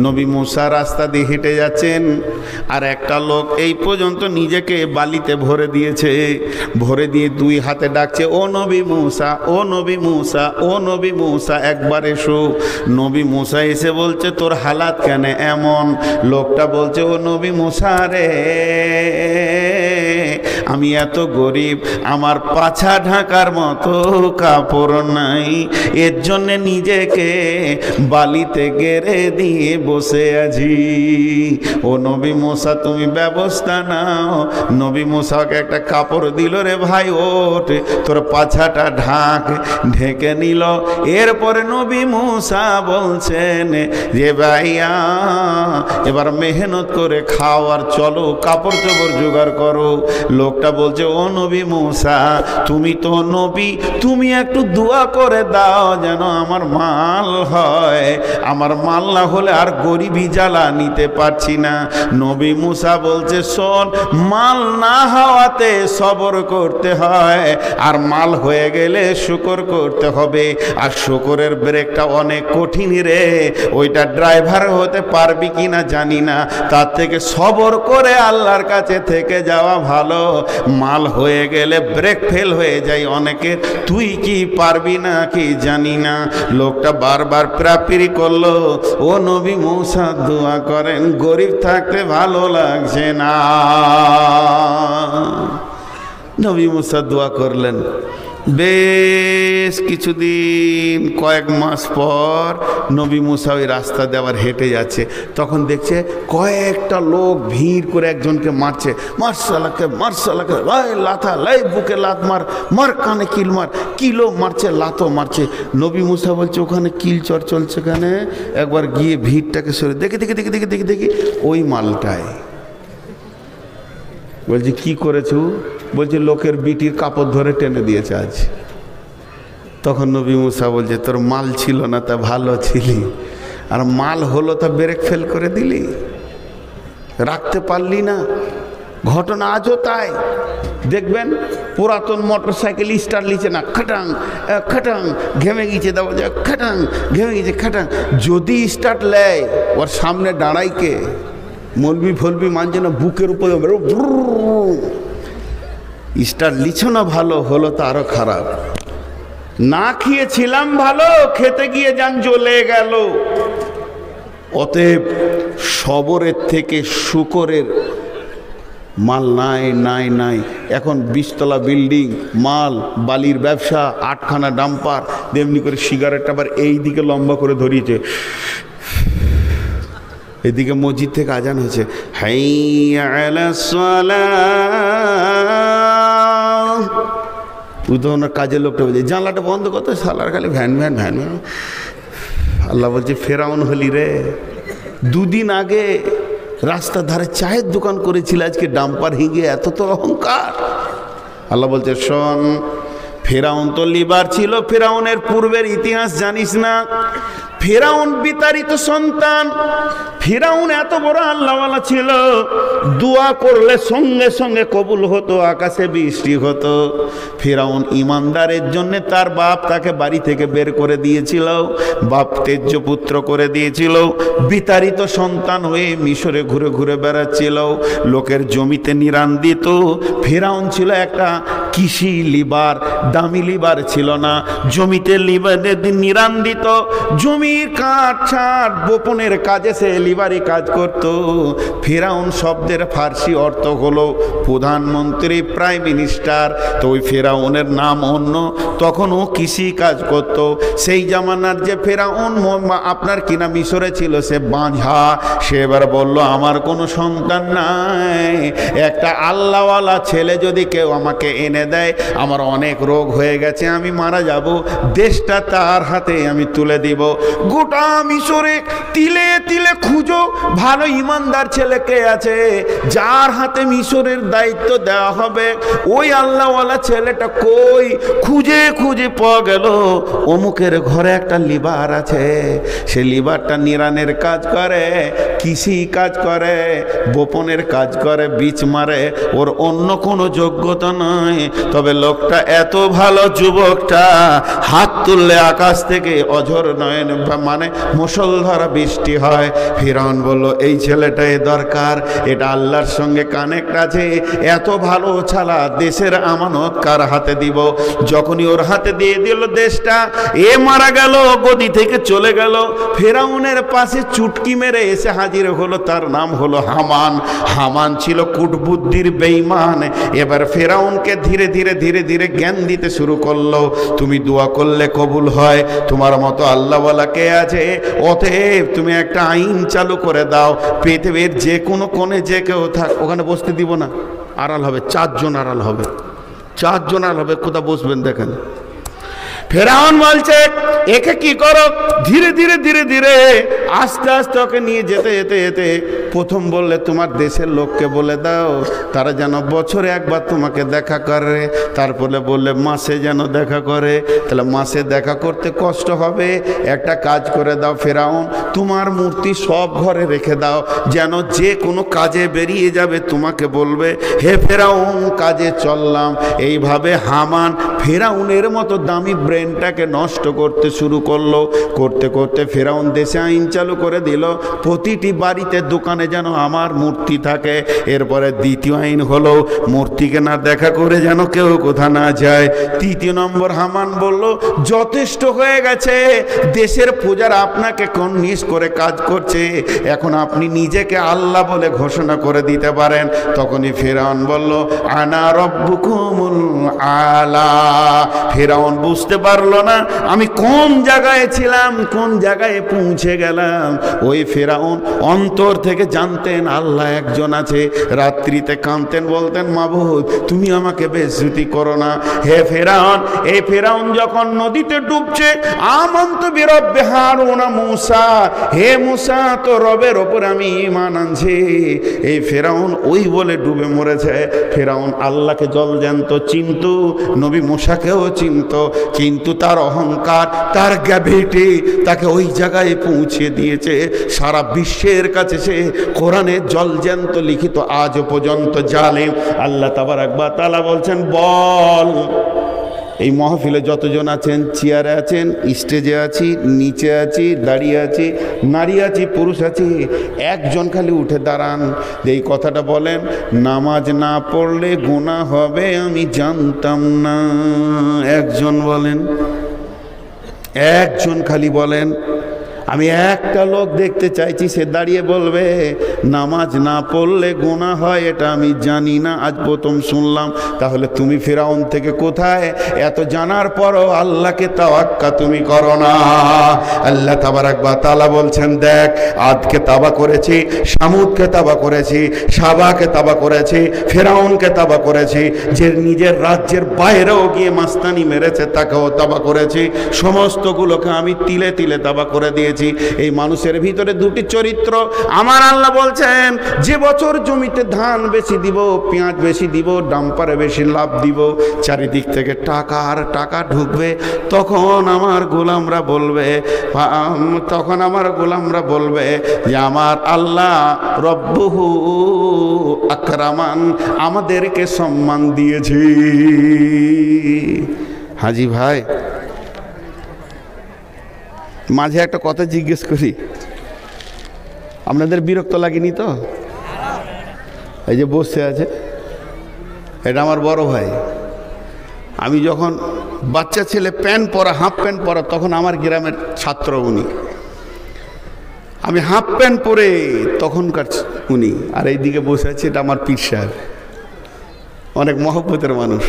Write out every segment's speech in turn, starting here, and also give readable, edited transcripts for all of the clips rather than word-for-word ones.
নবী মুসা রাস্তা দিয়ে হেঁটে যাচ্ছেন, আর একটা লোক এই পর্যন্ত নিজেকে বালিতে ভরে দিয়েছে, ভরে দিয়ে দুই হাতে ডাকছে, ও নবী মুসা, ও নবী মুসা, ও নবী মুসা, একবার এসো। নবী মুসা এসে বলছে, তোর হালাত কেন এমন? লোকটা বলছে, ও নবী মুসা রে, আমি এত গরিব, আমার পাছা ঢাকার মতো কাপড় নাই, এর জন্য নিজেকে বালিতে গেড়ে দিয়ে বসে আছি। ও নবী মুসা, তুমি ব্যবস্থা নাও। নবী মুসাকে একটা কাপড় দিল, রে ভাই ওঠ, তোর পাছাটা ঢাক। ঢেকে নিল। এরপরে নবী মুসা বলছেন যে ভাইয়া এবার মেহনত করে খাও আর চলো, কাপড় চোপড় জোগাড় করো। লোকটা বলছে, ও নবী মুসা, তুমি তো নবী, তুমি একটু দোয়া করে দাও যেন আমার মাল হয়, আমার মাল না হলে আর গরিবি জ্বালা নিতে পারছি না। নবী মুসা বলছে, শোন, মাল না হওয়াতে সবর করতে হয়, আর মাল হয়ে গেলে শুকর করতে হবে। আর শুকরের ব্রেকটা অনেক কঠিন রে, ওইটা ড্রাইভার হতে পারবি কিনা জানি না, তার থেকে সবর করে আল্লাহর কাছে থেকে যাওয়া ভালো। মাল হয়ে গেলে ব্রেক ফেল হয়ে যায় অনেকের, তুই কি পারবি না কি জানি না। লোকটা বারবার প্রাপিরি করলো, ও নবী মুসা দোয়া করেন, গরিব থাকতে ভালো লাগছে না। নবী মুসা দোয়া করলেন। বেশ কিছুদিন, কয়েক মাস পর নবী মুসা ওই রাস্তা দিয়ে আবার হেঁটে যাচ্ছে, তখন দেখছে কয়েকটা লোক ভিড় করে একজনকে মারছে, মারসালাকে মারসালাকে, লাই লাথা, লাই বুকে লাত মার, মার কানে কিল মার, কিলো মারছে, লাতও মারছে। নবী মুসা বলছে, ওখানে কিল চর চলছে কেন? একবার গিয়ে ভিড়টাকে সরে দেখি দেখি দেখি দেখি দেখি দেখি ওই মালটায়। বলছে, কি করেছো? বলছে, লোকের বিটির কাপড় ধরে টেনে দিয়েছে আজ। তখন নবী মুসা বলছে, তোর মাল ছিল না তা ভালো ছিলি, আর মাল হলো তা ব্রেক ফেল করে দিলি, রাখতে পারলি না। ঘটনা আজও তাই। দেখবেন পুরাতন মোটর সাইকেল স্টার্ট লিছে না, খাটাং খাটাং, ঘেমে গিয়েছে, দেওয়া যায় খাটাং, ঘেমে গিয়েছে খাটাং। যদি স্টার্ট লেয়, ওর সামনে দাঁড়াইকে মলবি ফলবি মানছে না, বুকের উপরে স্টার লিছো না, ভালো হলো তা আরো খারাপ। না খেয়েছিলাম ভালো, খেতে গিয়ে যান জ্বলে গেল। অতএব সবরের থেকে শুকরের মাল নাই নাই নাই। এখন 20 তলা বিল্ডিং, মাল বালির ব্যবসা, 8খানা ডাম্পার, তেমনি করে সিগারেট আবার এই দিকে লম্বা করে ধরিয়েছে। এদিকে মসজিদ থেকে আজান হয়েছে, হাইয়া আলাস সালাহ। উদাহরণ কাজের লোকটা বলছে, জানলাটা বন্ধ করতে, সালার খালি ভ্যান ভ্যান ভ্যান ভ্যান। আল্লাহ বলছে, ফেরাউন হলি রে, দুদিন আগে রাস্তার ধারে চায়ের দোকান করেছিল, আজকে ডাম্পার হিগে, এত তো অহংকার। আল্লাহ বলছে, শোন, ফেরাউন তো লিবার ছিল, ফেরাউনের পূর্বের ইতিহাস জানিস না? ফেরাউন বিতাড়িত সন্তান। ফেরাউন এত বড় আল্লাহওয়ালা ছিল, দোয়া করলে সঙ্গে সঙ্গে কবুল হতো, আকাশে বৃষ্টি হতো। ফেরাউন ইমানদারের জন্য তার বাপ তাকে বাড়ি থেকে বের করে দিয়েছিল, বাপ তেজ্য পুত্র করে দিয়েছিল। বিতাড়িত সন্তান হয়ে মিশরে ঘুরে ঘুরে বেড়াচ্ছিল, লোকের জমিতে নিরান দিত। ফেরাউন ছিল একটা কৃষি লিবার, দামি লিবার ছিল না, জমিতে লিবারের নিরান দিত। জমির কাঠ ছাট বোপনের কাজে সে লিবারি কাজ করত। ফেরাউন শব্দের ফার্সি অর্থ হলো প্রধানমন্ত্রী, প্রাইম মিনিস্টার। তো ওই ফেরাউনের নাম অন্য, তখন ও কৃষি কাজ করত। সেই জামানার যে ফেরাউন আপনার কিনা মিশরে ছিল, সে বাঁঝা। সে এবার বলল, আমার কোনো সন্তান নাই, একটা আল্লাহওয়ালা ছেলে যদি কেউ আমাকে এনে দেয়, আমার অনেক রোগ হয়ে গেছে, আমি মারা যাব, দেশটা তার হাতে আমি তুলে দিব। গোটা মিশরে তিলে তিলে খুঁজো, ভালো ইমানদার ছেলে কে আছে যার হাতে মিশরের দায়িত্ব দেওয়া হবে। ওই আল্লাহওয়ালা ছেলেটা কই? খুঁজে খুঁজে পাওয়া গেল, অমুকের ঘরে একটা লিবার আছে, সে লিবারটা নিরানের কাজ করে, কৃষি কাজ করে, বোপনের কাজ করে, বীজ মারে, ওর অন্য কোনো যোগ্যতা নয়। তবে লোকটা এত ভালো, যুবকটা হাত তুললে আকাশ থেকে অঝর নয়ন মানে মুষলধারা বৃষ্টি হয়। ফিরআউন বলল এই ছেলেটাই দরকার, এটা আল্লাহর সঙ্গে কানেক্ট আছে, এত ভালো ছালা দেশের আমানত কার হাতে দিব? যখনই ওর হাতে দিয়ে দিল দেশটা, এ মারা গেল, গদি থেকে চলে গেল। ফিরআউনের পাশে চুটকি মেরে এসে হাজির হলো, তার নাম হলো হামান। হামান ছিল কূটবুদ্ধির বেঈমান। এবার ফিরআউনকে ধীরে ধীরে ধীরে ধীরে জ্ঞান দিতে শুরু করলো, তুমি দোয়া করলে কবুল হয়, তোমার মতো আল্লাহওয়ালা কে আছে? অতএব তুমি একটা আইন চালু করে দাও, পৃথিবীর যে কোনো কোণে যে কেউ থাক, ওখানে বসতে দিব না, আড়াল হবে, 4 জন আড়াল হবে, 4 জন আড়াল হবে। কোথাও বসবেন দেখেন। ফিরআউন বলছে একে কি করো? ধীরে ধীরে ধীরে ধীরে আস্তে আস্তে ওকে নিয়ে যেতে যেতে যেতে প্রথম বললে তোমার দেশের লোককে বলে দাও তারা যেন বছরে একবার তোমাকে দেখা করে। তারপরে বললে মাসে যেন দেখা করে। তাহলে মাসে দেখা করতে কষ্ট হবে, একটা কাজ করে দাও ফিরআউন, তোমার মূর্তি সব ঘরে রেখে দাও, যেন যে কোনো কাজে বেরিয়ে যাবে তোমাকে বলবে হে ফিরআউন কাজে চললাম। এইভাবে হামান ফিরআউনের মতো দামি ব্রেনটাকে নষ্ট করতে শুরু করলো। করতে করতে ফিরআউন দেশে আইন চালু করে দিল, প্রতিটি বাড়িতে দোকানে যেন আমার মূর্তি থাকে। এরপরে দ্বিতীয় আইন হলো মূর্তিকে না দেখা করে যেন কেউ কোথা না যায়। তৃতীয় নম্বর হামান বলল যথেষ্ট হয়ে গেছে, দেশের পূজার আপনাকে কনভিন্স করে কাজ করছে, এখন আপনি নিজেকে আল্লাহ বলে ঘোষণা করে দিতে পারেন। তখনই ফিরআউন বলল আনা রব্বুকুমুল আলা। ফিরআউন বুঝতে পারলো না আমি কোন জায়গায় ছিলাম, কোন জায়গায় পৌঁছে গেলাম। ওই ফিরআউন অন্তর থেকে জানতেন আল্লাহ একজন আছে। রাত্রিতে কাঁদতেন, বলতেন মাবুদ তুমি আমাকে বেইজ্জতি করো না। হে ফিরআউন, এই ফিরআউন যখন নদীতে ডুবছে, আমানতু বিরব্বি হারুন মুসা, হে মুসা তো রবের ওপর আমি ঈমান আনছি। এই ফিরআউন ওই বলে ডুবে মরেছে। ফিরআউন আল্লাহকে জলজ্যান্ত চিনতো, নবী মুসাকেও চিনতো, কিন্তু তার অহংকার, তার গ্র্যাভিটি তাকে ওই জায়গায় পৌঁছে দিয়েছে। সারা বিশ্বের কাছে সে কোরআনে জলজ্যান্ত লিখিত আজ পর্যন্ত জালেম। আল্লাহ তাবারক ওয়া তাআলা বলছেন বল এই মহফিলে যতজন আছেন, চেয়ারে আছেন, স্টেজে আছি, নিচে আছি, দাঁড়িয়ে আছি, নারী আছি, পুরুষ আছি, একজন খালি উঠে দাঁড়ান, এই কথাটা বলেন নামাজ না পড়লে গুনাহ হবে আমি জানতাম না। একজন বলেন, একজন খালি বলেন। আমি একটা লোক দেখতে চাইছি সে দাঁড়িয়ে বলবে নামাজ না পড়লে গুনাহ হয় এটা আমি জানি না, আজ প্রথম শুনলাম। তাহলে তুমি ফিরআউন থেকে কোথায়? এত জানার পরও আল্লাহকে তাওয়াক্কা তুমি করো না। আল্লাহ তাবারক ওয়া তাআলা বলছেন দেখ আদকে তাবা করেছি, সামুদকে তাবা করেছি, সাবাকে তাবা করেছি, ফিরআউনকে তাবা করেছি, যে নিজের রাজ্যের বাইরেও গিয়ে মাস্তানি মেরেছে তাকেও তাবা করেছি, সমস্তগুলোকে আমি তিলে তিলে তাবা করে দিয়েছি। এই মানুষের ভিতরে দুটি চরিত্র আমার আল্লাহ বলছেন, যে বছর জমিতে ধান বেশি দিব, পেঁয়াজ বেশি দিব, ডাম্পারে বেশি লাভ দিব, চারিদিক থেকে টাকা আর টাকা ঢুকবে, তখন আমার গোলামরা বলবে যে আমার আল্লাহ রব্বুহু আকরামান, আমাদেরকে সম্মান দিয়েছে। হাজি ভাই মাঝে একটা কথা জিজ্ঞেস করি, আপনাদের বিরক্ত লাগেনি তো? এই যে বসে আছে এটা আমার বড় ভাই। আমি যখন বাচ্চা ছেলে প্যান্ট পরা, হাফ প্যান্ট পরা, তখন আমার গ্রামের ছাত্র উনি। আমি হাফ প্যান্ট পরে তখনকার উনি, আর এইদিকে বসে আছে এটা আমার পীর সাহেব, অনেক মহব্বতের মানুষ।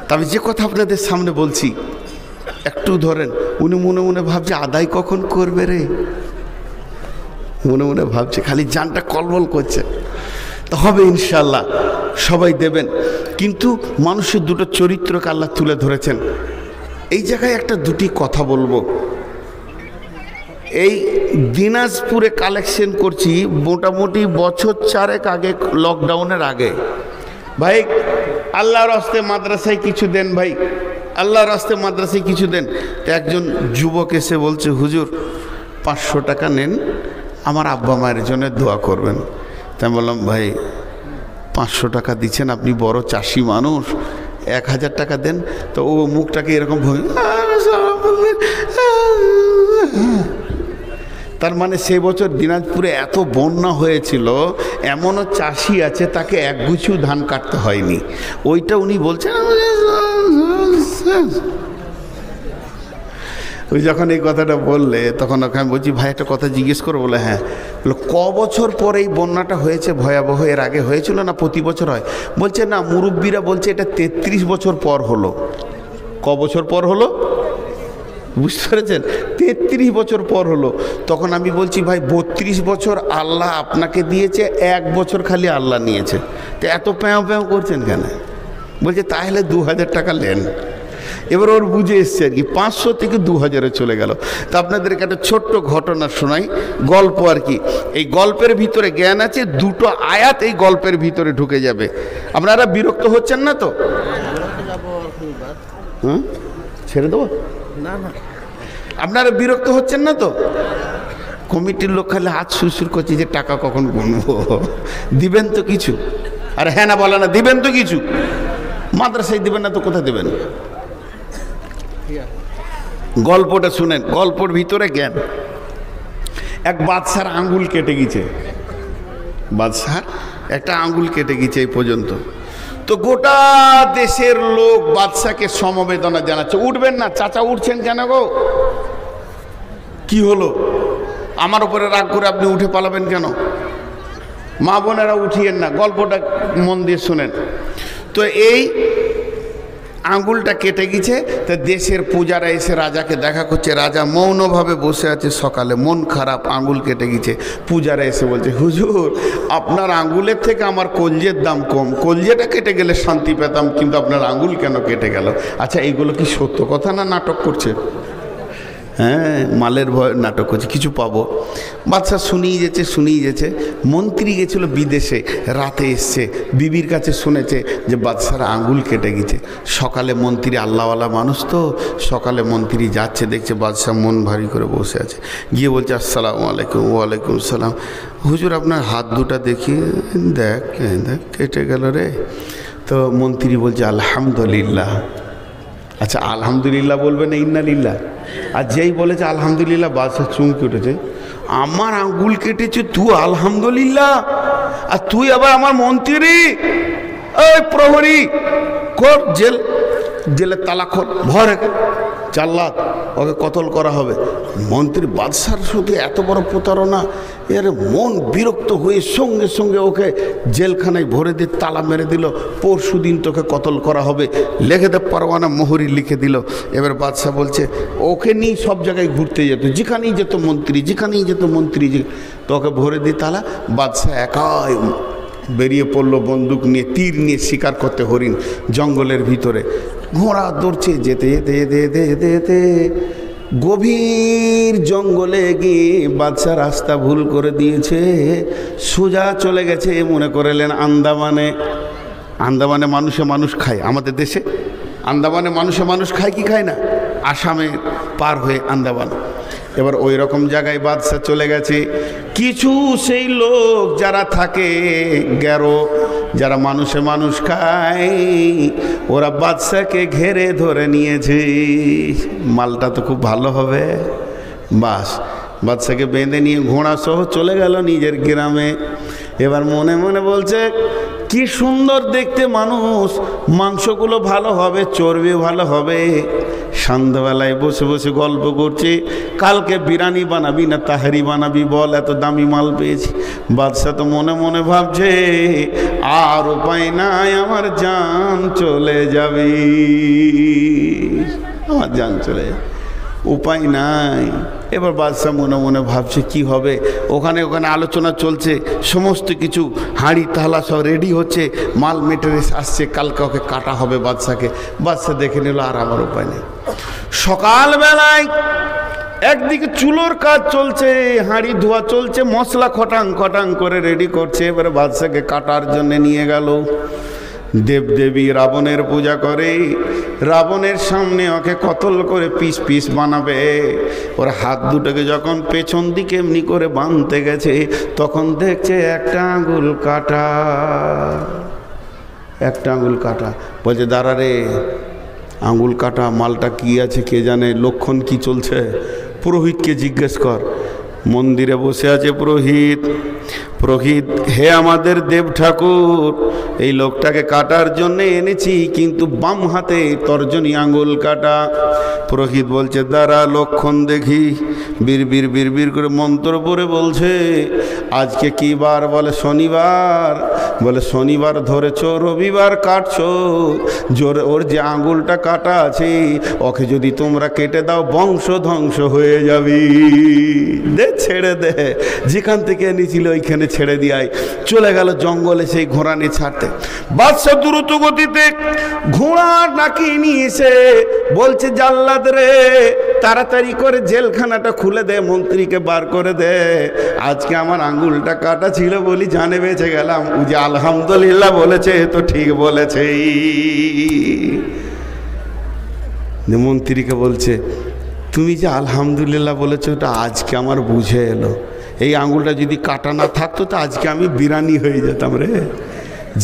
তা আমি যে কথা আপনাদের সামনে বলছি একটু ধরেন। উনি মনে মনে ভাবছে আদায় কখন করবে রে, মনে মনে ভাবছে, খালি জানটা কলবল করছে। তো হবে ইনশাল্লাহ, সবাই দেবেন। কিন্তু মানুষের দুটো চরিত্রকে আল্লাহ তুলে ধরেছেন। এই জায়গায় একটা দুটি কথা বলবো। এই দিনাজপুরে কালেকশন করছি মোটামুটি বছর 4 আগে, লকডাউনের আগে। ভাই আল্লাহর রাস্তায় মাদ্রাসায় কিছু দেন, ভাই আল্লাহর রাস্তায় মাদ্রাসায় কিছু দেন। তো একজন যুবক এসে বলছে হুজুর 500 টাকা নেন, আমার আব্বা মায়ের জন্য দোয়া করবেন। তাই বললাম ভাই 500 টাকা দিচ্ছেন, আপনি বড় চাষি মানুষ, 1000 টাকা দেন। তো ও মুখটাকে এরকম তার মানে সেই বছর দিনাজপুরে এত বন্যা হয়েছিল, এমনও চাষি আছে তাকে একগুছিও ধান কাটতে হয়নি। ওইটা উনি বলছেন। ওই যখন এই কথাটা বললে তখন ওকে আমি বলছি, ভাই একটা কথা জিজ্ঞেস করো? বলে হ্যাঁ। বলো ক বছর পরে এই বন্যাটা হয়েছে ভয়াবহ? এর আগে হয়েছিল না প্রতি বছর হয়? বলছে না, মুরব্বীরা বলছে এটা 33 বছর পর হলো। ক বছর পর হলো বুঝতে পেরেছেন? 33 বছর পর হলো। তখন আমি বলছি, ভাই 32 বছর আল্লাহ আপনাকে দিয়েছে, 1 বছর খালি আল্লাহ নিয়েছে, তো এত প্যাঁ প্যাঁ করছেন কেন? বলছে তাহলে 2000 টাকা নেন। এবার ওর বুঝে এসছে আর কি, 500 থেকে 2000-এ চলে গেল। তা আপনাদেরকে একটা ছোট্ট ঘটনা শোনাই, গল্প আর কি। এই গল্পের ভিতরে জ্ঞান আছে, দুটো আয়াত এই গল্পের ভিতরে ঢুকে যাবে। আপনারা বিরক্ত হচ্ছেন না তো? হ্যাঁ, ছেড়ে দেবো না না, আপনারা বিরক্ত হচ্ছেন না তো? কমিটির লোক খালি হাত সুরসুর করছে যে টাকা কখন গুনবো, দিবেন তো কিছু? আর হ্যাঁ না বলে না, দিবেন তো কিছু? মাদ্রাসায় দিবেন না তো কোথায় দেবেন? গল্পটা শুনেন, গল্পের ভিতরে জ্ঞান। এক বাদশার আঙ্গুল কেটে গেছে, বাদশার একটা আঙ্গুল কেটে গেছে এই পর্যন্ত। তো গোটা দেশের লোক বাদশাকে সমবেদনা জানাচ্ছে। উঠবেন না চাচা, উঠছেন কেন গো? কি হলো? আমার উপরে রাগ করে আপনি উঠে পালাবেন কেন? মা বোনেরা উঠিয়েন না, গল্পটা মন দিয়ে শুনেন। তো এই আঙ্গুলটা কেটে গেছে, তা দেশের পূজারা এসে রাজাকে দেখা করছে। রাজা মৌনভাবে বসে আছে, সকালে মন খারাপ, আঙ্গুল কেটে গেছে। পূজারা এসে বলছে, হুজুর আপনার আঙ্গুলের থেকে আমার কলজের দাম কম, কলজেটা কেটে গেলে শান্তি পেতাম, কিন্তু আপনার আঙ্গুল কেন কেটে গেল? আচ্ছা এইগুলো কি সত্য কথা না নাটক করছে? হ্যাঁ, মালের ভয় নাটক করছে, কিছু পাবো। বাদশা শুনিয়ে যেছে। মন্ত্রী গেছিল বিদেশে, রাতে এসছে, বিবির কাছে শুনেছে যে বাদশার আঙ্গুল কেটে গেছে। সকালে মন্ত্রী আল্লাহওয়ালা মানুষ তো, সকালে মন্ত্রী যাচ্ছে, দেখছে বাদশা মন ভারী করে বসে আছে। গিয়ে বলছে, আসসালামু আলাইকুম। ওয়ালাইকুম সালাম। হুজুর আপনার হাত দুটা দেখি, দেখ দেখ কেটে গেল রে। তো মন্ত্রী বলছে আলহামদুলিল্লাহ। আচ্ছা আলহামদুলিল্লাহ বলবে না ইন্নালিল্লাহ? আর যেই বলেছে আলহামদুলিল্লাহ, বাদশা চুমকে উঠেছে। আমার আঙ্গুল কেটেছে, তুই আলহামদুলিল্লাহ? আর তুই আবার আমার মন্ত্রী? এই প্রহরী কর, জেলের তালা খোল, ভর একে জাল্লাদ, ওকে কতল করা হবে। মন্ত্রী বাদশার সাথে এত বড় প্রতারণা, এর মন বিরক্ত হয়ে সঙ্গে সঙ্গে ওকে জেলখানায় ভরে দিয়ে তালা মেরে দিল। পরশু দিন তোকে কতল করা হবে, লিখে দে পরোয়ানা, মোহরি লিখে দিল। এবার বাদশা বলছে ওকে নিয়ে সব জায়গায় ঘুরতে যেত, যেখানেই যেত মন্ত্রী, তোকে ভরে দিয়ে তালা। বাদশা একাই বেরিয়ে পড়লো বন্দুক নিয়ে, তীর নিয়ে শিকার করতে হরিণ জঙ্গলের ভিতরে। ঘোড়া দৌড়ছে, যেতে গভীর জঙ্গলে গিয়ে বাদশা রাস্তা ভুল করে দিয়েছে, সোজা চলে গেছে মনে করলেন আন্দামানে মানুষ খায়। আমাদের দেশে আন্দামানে মানুষ খায় কি খায় না? আসামে পার হয়ে আন্দামান। এবার ওই রকম জায়গায় বাদশা চলে গেছে। কিছু সেই লোক যারা থাকে গ্যারো, যারা মানুষ খায়, ওরা বাদশাকে ঘেরে ধরে নিয়েছে। মালটা তো খুব ভালো হবে। বাস বাদশাকে বেঁধে নিয়ে ঘোড়া সহ চলে গেল নিজের গ্রামে। এবার মনে মনে বলছে কি সুন্দর দেখতে মানুষ, মাংসগুলো ভালো হবে, চর্বি ভালো হবে। সন্ধ্যাবেলায় বসে বসে গল্প করছে, কালকে বিরিয়ানি বানাবি না তাহারি বানাবি বল, এত দামি মাল পেয়েছি। বাদশা তো মনে মনে ভাবছে আর উপায় নাই, আমার জান চলে যাবে, আমার জান চলে যাবে, উপায় নাই। এবার বাদশা মনে মনে ভাবছে কি হবে। ওখানে আলোচনা চলছে, সমস্ত কিছু হাঁড়ি তালা সব রেডি হচ্ছে, মাল মেটেরিয়ালস আসছে, কালকে ওকে কাটা হবে বাদশাকে। বাদশা দেখে নিল আর আমার উপায় নেই। সকালবেলায় একদিকে চুলোর কাজ চলছে, হাঁড়ি ধোয়া চলছে, মশলা খটাং করে রেডি করছে। এবারে বাদশাকে কাটার জন্য নিয়ে গেল। দেবদেবী রাবণের পূজা করে, রাবণের সামনে ওকে কতল করে পিস বানাবে। ওর হাত দুটোকে যখন পেছন দিকে এমনি করে বাঁধতে গেছে, তখন দেখছে একটা আঙ্গুল কাটা। বলছে দাঁড়া রে, আঙ্গুল কাটা মালটা কি আছে কে জানে, লক্ষণ কি চলছে, পুরোহিতকে জিজ্ঞেস কর। মন্দিরে বসে আছে পুরোহিত। পুরোহিত, হে আমাদের দেব ঠাকুর, এই লোকটাকে কাটার জন্য এনেছি, কিন্তু বাম হাতে তর্জনী আঙুল কাটা। পুরোহিত বলছে, দাঁড়া লক্ষণ দেখি। বিড়বিড় বিড়বিড় করে মন্ত্র পড়ে বলছে, আজকে কি বার? বলে শনিবার। বলে শনিবার ধরেছ, রবিবার কাটছো, জোরে ওর যে আঙুলটা কাটা আছে ওকে যদি তোমরা কেটে দাও বংশ ধ্বংস হয়ে যাবি। দে, ছেড়ে দে, যেখান থেকে এনেছিল ওইখানে ছেড়ে দিয়াই। চলে গেল জঙ্গলে সেই ঘোড়া নিয়ে ছাড়তে। বাদশা দ্রুত গতিতে ঘোড়ার নাকি নিয়েছে, বলছে জাল্লাদ রে, তাড়াতাড়ি করে জেলখানাটা খুলে দে, মন্ত্রীকে বার করে দে। আজকে আমার আঙ্গুলটা কাটা ছিল বলি জানে বেঁচে গেলাম। ও যে আলহামদুলিল্লাহ বলেছে, তো ঠিক বলেছে। মন্ত্রীকে বলছে, তুমি যে আলহামদুলিল্লাহ বলেছো, ওটা আজকে আমার বুঝে এলো। এই আঙুলটা যদি কাটা না থাকতো তো আজকে আমি বিরানি হয়ে যেতাম রে।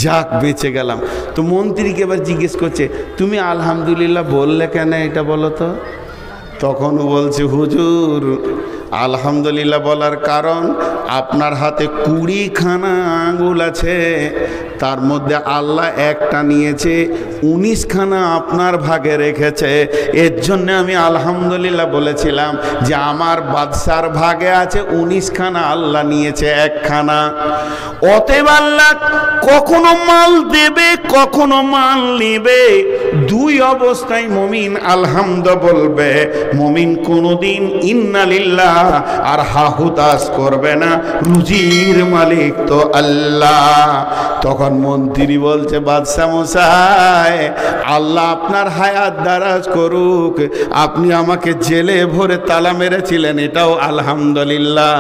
যাক, বেঁচে গেলাম। তো মন্ত্রীকে এবার জিজ্ঞেস করছে, তুমি আলহামদুলিল্লাহ বললে কেন, এটা বলো তো। তখন বলছে, হুজুর আলহামদুলিল্লাহ বলার কারণ, আপনার হাতে 20খানা আঙ্গুল আছে, তার মধ্যে আল্লাহ একটা নিয়েছে, 19খানা আপনার ভাগে রেখেছে। এর জন্য আমি আলহামদুলিল্লাহ বলেছিলাম যে আমার বাদশার ভাগে আছে 19খানা, আল্লাহ নিয়েছে 1খানা। অতএব আল্লাহ কখনো মাল দেবে, কখনো মাল নেবে, দুই অবস্থায় মুমিন আলহামদুলিল্লাহ বলবে। মুমিন কোনোদিন ইন্নালিল্লাহ আর হাহুতাস করবে না, রুজির মালিক তো আল্লাহ। তখন মন্ত্রী বলছে, বাদশা মশাই, আল্লাহ আপনার হায়াত দারাজ করুক, আপনি আমাকে জেলে ভরে তালা মেরেছিলেন, এটাও আলহামদুলিল্লাহ।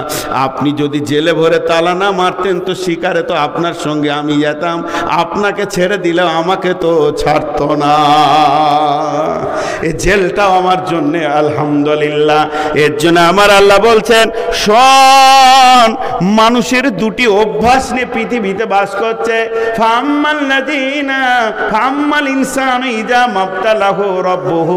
আপনি যদি জেলে ভরে তালা না মারতেন তো শিকারে তো আপনার সঙ্গে আমি যেতাম, আপনাকে ছেড়ে দিলেও আমাকে তো ছাড়তো না। এই জেলটাও আমার জন্যে আলহামদুলিল্লাহ। এর জন্য আমার আল্লাহ বলছেন, শোন, মানুষের দুটি অভ্যাস নিয়ে পৃথিবীতে বাস করছে। ফাম্মাল ইনসানু ইযা মাবতালাহু রাব্বুহু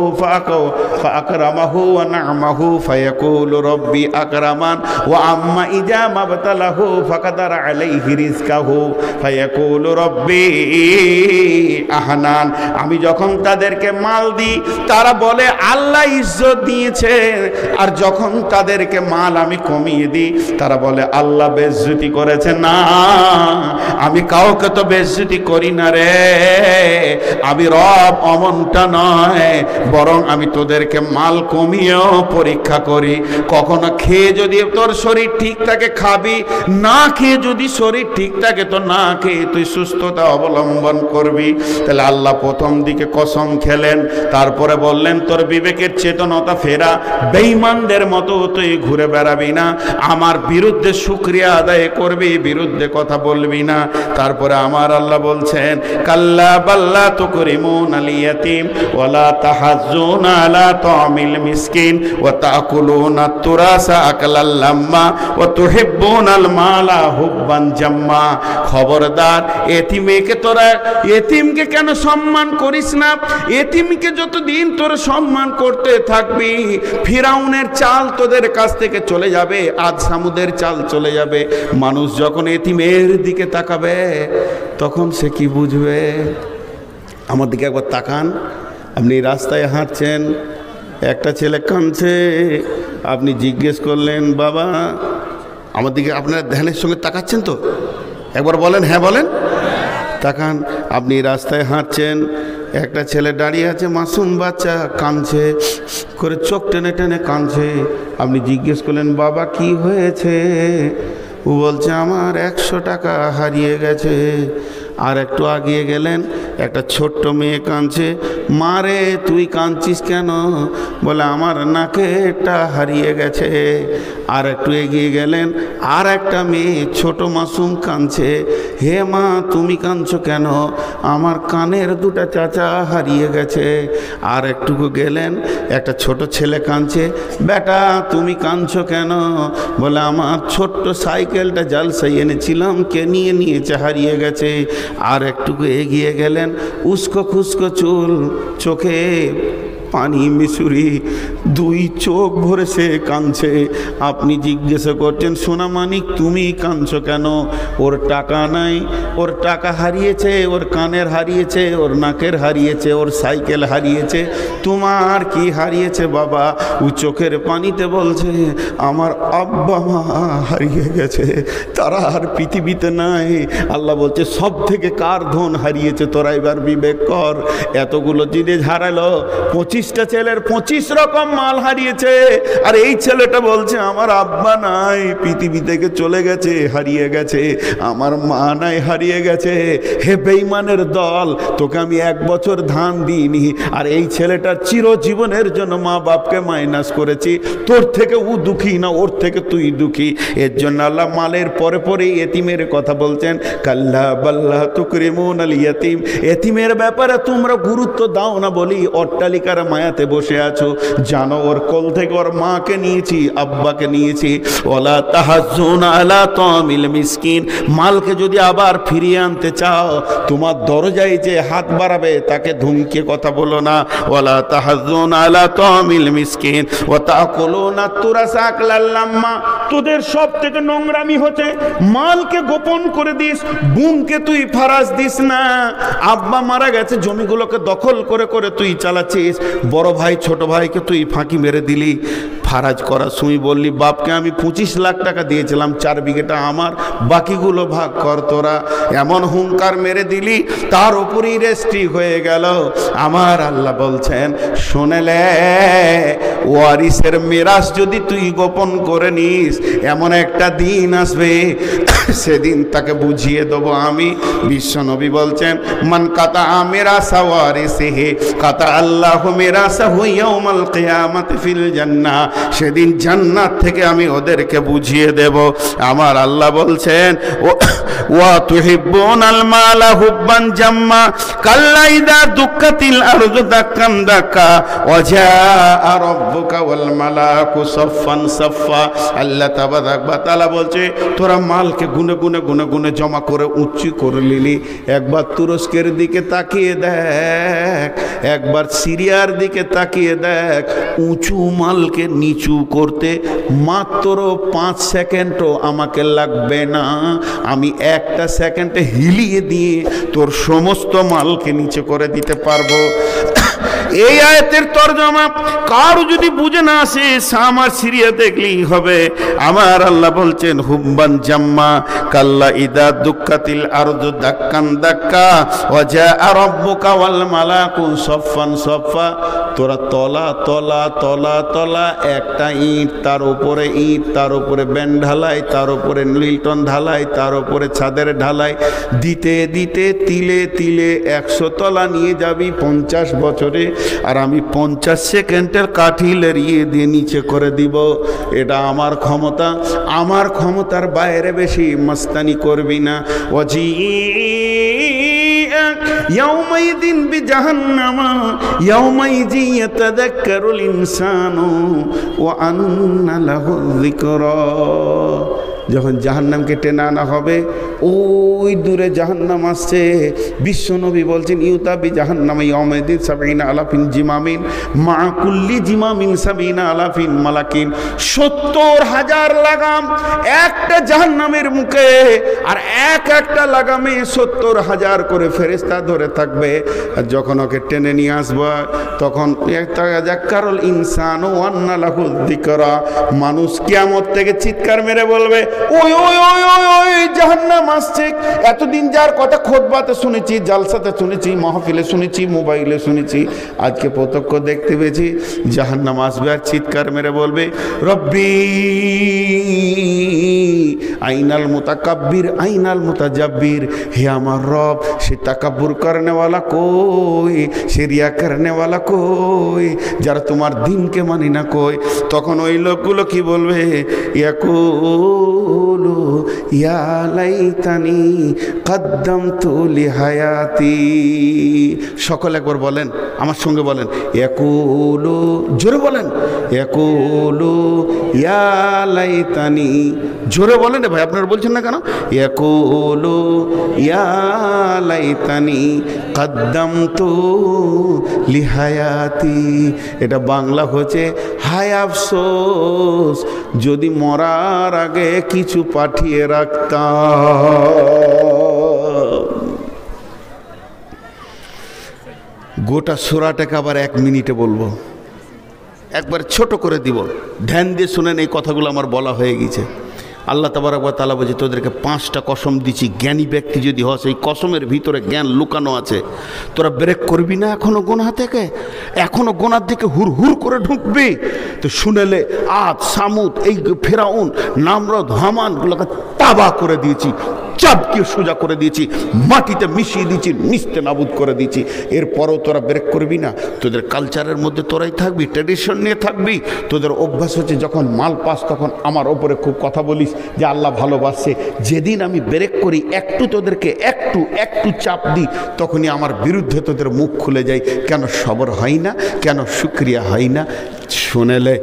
ফাকরামাহু ওয়া না'মাহু ফায়াকুলু রাব্বি আকরামান ওয়া আম্মা ইযা মাবতালাহু ফাকাদারা আলাইহি রিজকাহু ফায়াকুলু রাব্বি আহনান। আমি যখন তাদেরকে মাল দিই তারা বলে আল্লাহ ইজ্জত দিয়েছে, আর যখন তাদেরকে মাল আমি কমিয়ে দিই তারা বলে আল্লাহ বেইজ্জতি করেছে। না, আমি কাউকে তো বেইজ্জতি করি না রে, আমি রব অমনটা নয়, বরং আমি তোদেরকে মাল কমিয়েও পরীক্ষা করি। কখনো খেয়ে যদি তোর শরীর ঠিক থাকে খাবি, না খেয়ে যদি শরীর ঠিক থাকে তো না খেয়ে তুই সুস্থতা অবলম্বন করবি। তাহলে আল্লাহ প্রথম দিকে কসম খেলেন, তারপরে বললেন তোর বিবেকের চেতনতা ফেরা, বেঈমানদের মতো তুই ঘুরে বেড়াবি না, আমার বিরুদ্ধে শুকরিয়া আদায় করবি, বিরুদ্ধে কথা বলবি না। তারপরে আমার আল্লাহ বলছেন, কাল্লা বাল্লা তুকরিমুনাল ইয়াতীম ওয়ালা তাহাজ্জুনা আলা তা'মিল মিসকিন ওয়া তাকুলুনাত তুরাসা আকলাল লাম্মা ওয়া তুহিব্বুনাল মালা হুব্বান জাম্মা। খবরদার, এতিমকে তোরা, এতিমকে কেন সম্মান করিস না? এতিমকে যতদিন তোর সম্মান করতে থাকবি, ফিরাউনের চাল তোদের কাছ থেকে চলে যাবে, আজ সামুদের চাল চলে যাবে। মানুষ যখন এতিমের দিকে তাকাবে তখন সে কি বুঝবে? আমার দিকে একবার তাকান। আপনি রাস্তায় হাঁটছেন, একটা ছেলে কাঁদছে, আপনি জিজ্ঞেস করলেন, বাবা আমার দিকে আপনারা ধ্যানের সঙ্গে তাকাচ্ছেন তো? একবার বলেন, হ্যাঁ বলেন। তাকান। আপনি রাস্তায় হাঁটছেন, একটা ছেলে দাঁড়িয়ে আছে, মাসুম বাচ্চা, কাঁদছে করে, চোখ টেনে টেনে কাঁদছে। আপনি জিজ্ঞেস করলেন, বাবা কি হয়েছে? ও বলছে, আমার 100 টাকা হারিয়ে গেছে। আর একটু আগিয়ে গেলেন, একটা ছোট্ট মেয়ে কাঁদছে, মা রে তুই কাঁদছিস কেন? বলে আমার নাকেরটা হারিয়ে গেছে। আর একটু এগিয়ে গেলেন, আর একটা মেয়ে ছোট মাসুম কাঁদছে, হে মা তুমি কাঁদছো কেন? আমার কানের দুটা চাচা হারিয়ে গেছে। আর একটুকু গেলেন, একটা ছোট ছেলে কাঁদছে, বেটা তুমি কাঁদছো কেন? বলে আমার ছোট্ট সাইকেলটা জালসাই এনেছিলাম, কে নিয়ে নিয়েছে, হারিয়ে গেছে। আর একটুকু এগিয়ে গেলেন, উস্কো খুস্কো চুল, চোখে পানি মিশুরি, দুই চোখ ভরে সে কাঁদছে। আপনি জিজ্ঞাসা করছেন সোনামানিক তুমি কাঁদছো কেন? ওর টাকা নাই, ওর টাকা হারিয়েছে, ওর কানের হারিয়েছে, ওর নাকের হারিয়েছে, ওর সাইকেল হারিয়েছে, তোমার কি হারিয়েছে বাবা? ও চোখের পানিতে বলছে আমার আব্বা মা হারিয়ে গেছে, তারা আর পৃথিবীতে নাই। আল্লাহ বলছে সব থেকে কার ধন হারিয়েছে তোরা এবার বিবেক কর। এতগুলো জিনিস হারালো, 25টা ছেলের 25 রকম মাল হারিয়েছে, আর এই ছেলেটা বলছে আমার আব্বা নাই, পৃথিবী থেকে চলে গেছে, হারিয়ে গেছে, আমার মা নাই, হারিয়ে গেছে। হে বেঈমানের দল, তোকে আমি 1 বছর ধান দিইনি, আর এই ছেলেটার চিরজীবনের জন্য মা বাপকে মাইনাস করেছি। তোর থেকে ও দুঃখী না, ওর থেকে তুই দুঃখী। এর জন্য আল্লাহ মালের পরে পরে এতিমের কথা বলছেন, কাল্লা বাল্লা তুকরিমুন আল ইয়াতিম। এতিমের ব্যাপারে তোমরা গুরুত্ব দাও না বলি অট্টালিকার মায়াতে বসে আছো। জানো ওর কোল থেকে ওর মাকে নিয়েছি, আব্বাকে নিয়েছি। ওয়ালা তাহাজ্জুন আলা তামিল মিসকিন। মালকে যদি আবার ফিরিয়ে আনতে চাও, তোমার দরজায় যে হাত বাড়াবে তাকে ধমকে কথা বলো না। ওয়ালা তাহাজ্জুন আলা তামিল মিসকিন ওয়া তাকুলুনা তুরাসা আকলাল লাম্মা। তোদের সব থেকে নোংরামি হচ্ছে মালকে গোপন করে দিস, বোনকে তুই ফারাজ দিস না। আব্বা মারা গেছে, জমিগুলোকে দখল করে করে তুই চালাচ্ছিস। বড় ভাই ছোট ভাইকে তুই ফাঁকি মেরে দিলি। ফারাজ করা শুই বললি বাপকে আমি 25 লাখ টাকা দিয়েছিলাম, 4 বিঘেটা আমার, বাকিগুলো ভাগ কর তোরা। এমন হুঙ্কার মেরে দিলি, তার উপরই রেস্ট্রি হয়ে গেল। আমার আল্লাহ বলছেন শোনেলে, ওয়ারিসের মিরাস যদি তুই গোপন করে নিস, এমন একটা দিন আসবে সেদিন তাকে বুঝিয়ে দেবো আমি। বিশ্বনবী বলছেন মান কাতা মিরাসা ওয়ারিসিহি কাতা আল্লাহু মিরাসাহু ইয়াউমাল কিয়ামাতি ফিল জান্নাহ। সেদিন জান্নাত থেকে আমি ওদেরকে বুঝিয়ে দেব। আমার আল্লাহ বলছেন ওয়া তুহিব্বুনাল মালা হুব্বান জাম্মা কাল্লা ইযা দুক্কাতিল আরদু দাক্কান দাক্কা ওয়া জাআ রাব্বুকা ওয়াল মালাকু সাফফান সাফফা। আল্লাহ তাআলা বলছে তোরা মালকে গুনে গুনে গুনে গুনে জমা করে উঁচু করে নিলি। একবার তুরস্কের দিকে তাকিয়ে দেখ, একবার সিরিয়ার দিকে তাকিয়ে দেখ, উঁচু মালকে নিচু করতে মাত্র 5 সেকেন্ডও আমাকে লাগবে না। আমি একটা সেকেন্ডে হিলিয়ে দিয়ে তোর সমস্ত মালকে নিচে করে দিতে পারবো। এই আয়াতের তরজমা কারো যদি বুঝে না আসে, আমার সিরিয়া দেখলেই হবে। আমার আল্লাহ বলছেন হুব্বান জাম্মা কাল্লা ইদা দুক্কাতিল আরদু দাক্কান দাক্কা ওয়া জাআ রাব্বুকা ওয়াল মালাকু সাফফান সাফফা। তোরা তলা তলা তলা তলা, একটা ইট তার উপরে ইট, তার উপরে ব্যান্ড ঢালাই, তার উপরে লিল্টন ঢালাই, তার উপরে ছাদের ঢালাই দিতে দিতে তিলে তিলে 100 তলা নিয়ে যাবি 50 বছরে, আর আমি 50 সেকেন্ডের কাঠি লেরিয়ে দিয়ে নিচে করে দিব। এটা আমার ক্ষমতা, আমার ক্ষমতার বাইরে বেশি মস্তানি করবি না। ওয়াজি ইয়াউমাইদিন বিজাহান্নামা ইয়াউমাইজি ইয়াতাযাক্কারুল ইনসানু ওয়া আন্না লাহু যিকরা। যখন জাহান্নামকে টেনে আনা হবে, ওই দূরে জাহান্নাম আসছে। বিশ্বনবী বলছেন ইউতাবি জাহান্নাম ইয়াউমাইদিন 70 আলাফিন জিমামিন মা কুল্লি জিমামিন 70 আলাফিন মালাকিন। 70,000 লাগাম একটা জাহান্নামের মুখে, আর একটা লাগামে 70,000 করে ফেরেশতা ধরে থাকবে। আর যখন ওকে টেনে নিয়ে আসবো, তখন ইয়াতাযাক্কারুল ইনসানু ওয়া আন্না লাহু যিকরা। মানুষ কিয়ামত থেকে চিৎকার মেরে বলবে ওই ওই ওই ওই ওই জাহান্নাম আসছে। এতদিন যার কথা খুতবাতে শুনেছি, জালসাতে শুনেছি, মাহফিলে শুনেছি, মোবাইলে শুনেছি, আজকে প্রত্যক্ষ দেখতে পেয়েছি জাহান্নাম আসবে। আর চিৎকার মেরে বলবে রব্বি আইনাল মুতাকাব্বির আইনাল মুতাজাব্বির। হে আমার রব, সে তাকাব্বুর করনেওয়ালা কই, সে রিয়া করনেওয়ালা কই, যারা তোমার দিনকে মানি না কই। তখন ওই লোকগুলো কি বলবে? ইয়াকুলু ইয়া লাইতানি কদ্দামতু লিহায়াতি। সকলে একবার বলেন, আমার সঙ্গে বলেন, ইয়াকুলু, জোরে বলেন, ইয়াকুলু ইয়া লাইতানি, জোরে বলেন রে ভাই, আপনারা বলছেন না কেন? ইয়াকুলু ইয়া লাইতানি কদ্দামতু লিহায়াতি। এটা বাংলা হচ্ছে, হায় আফসোস যদি মরার আগে কিছু পাঠিয়ে রাখতাম। গোটা সূরাটাকে আবার 1 মিনিটে বলবো, একবার ছোট করে দিব, ধ্যান দিয়ে শুনেন। এই কথাগুলো আমার বলা হয়ে গেছে। আল্লাহ তাবারক ওয়া তাআলা বলছে, তোদেরকে 5টা কসম দিচ্ছি, জ্ঞানী ব্যক্তি যদি হস, এই কসমের ভিতরে জ্ঞান লুকানো আছে। তোরা ব্রেক করবি না এখনো গোনা থেকে, এখনো গোনার দিকে হুর হুর করে ঢুকবি। তো শুনেলে আদ, সামুদ, এই ফেরাউন, নামরদ, হামানগুলোকে তাবাহ করে দিয়েছি, চাপকে সোজা করে দিয়েছি, মাটিতে মিশিয়ে দিয়েছি, নিস্তে নাবুদ করে দিয়েছি। এরপরও তোরা ব্রেক করবি না। তোদের কালচারের মধ্যে তোরাই থাকবি, ট্র্যাডিশন নিয়ে থাকবি। তোদের অভ্যাস হচ্ছে যখন মাল পাস তখন আমার ওপরে খুব কথা বলিস যে আল্লাহ ভালোবাসে। যেদিন আমি ব্রেক করি, একটু তোদেরকে একটু চাপ দিই, তখনই আমার বিরুদ্ধে তোদের মুখ খুলে যায়। কেন সবর হয় না, কেন শুকরিয়া হয় না? শুনেলে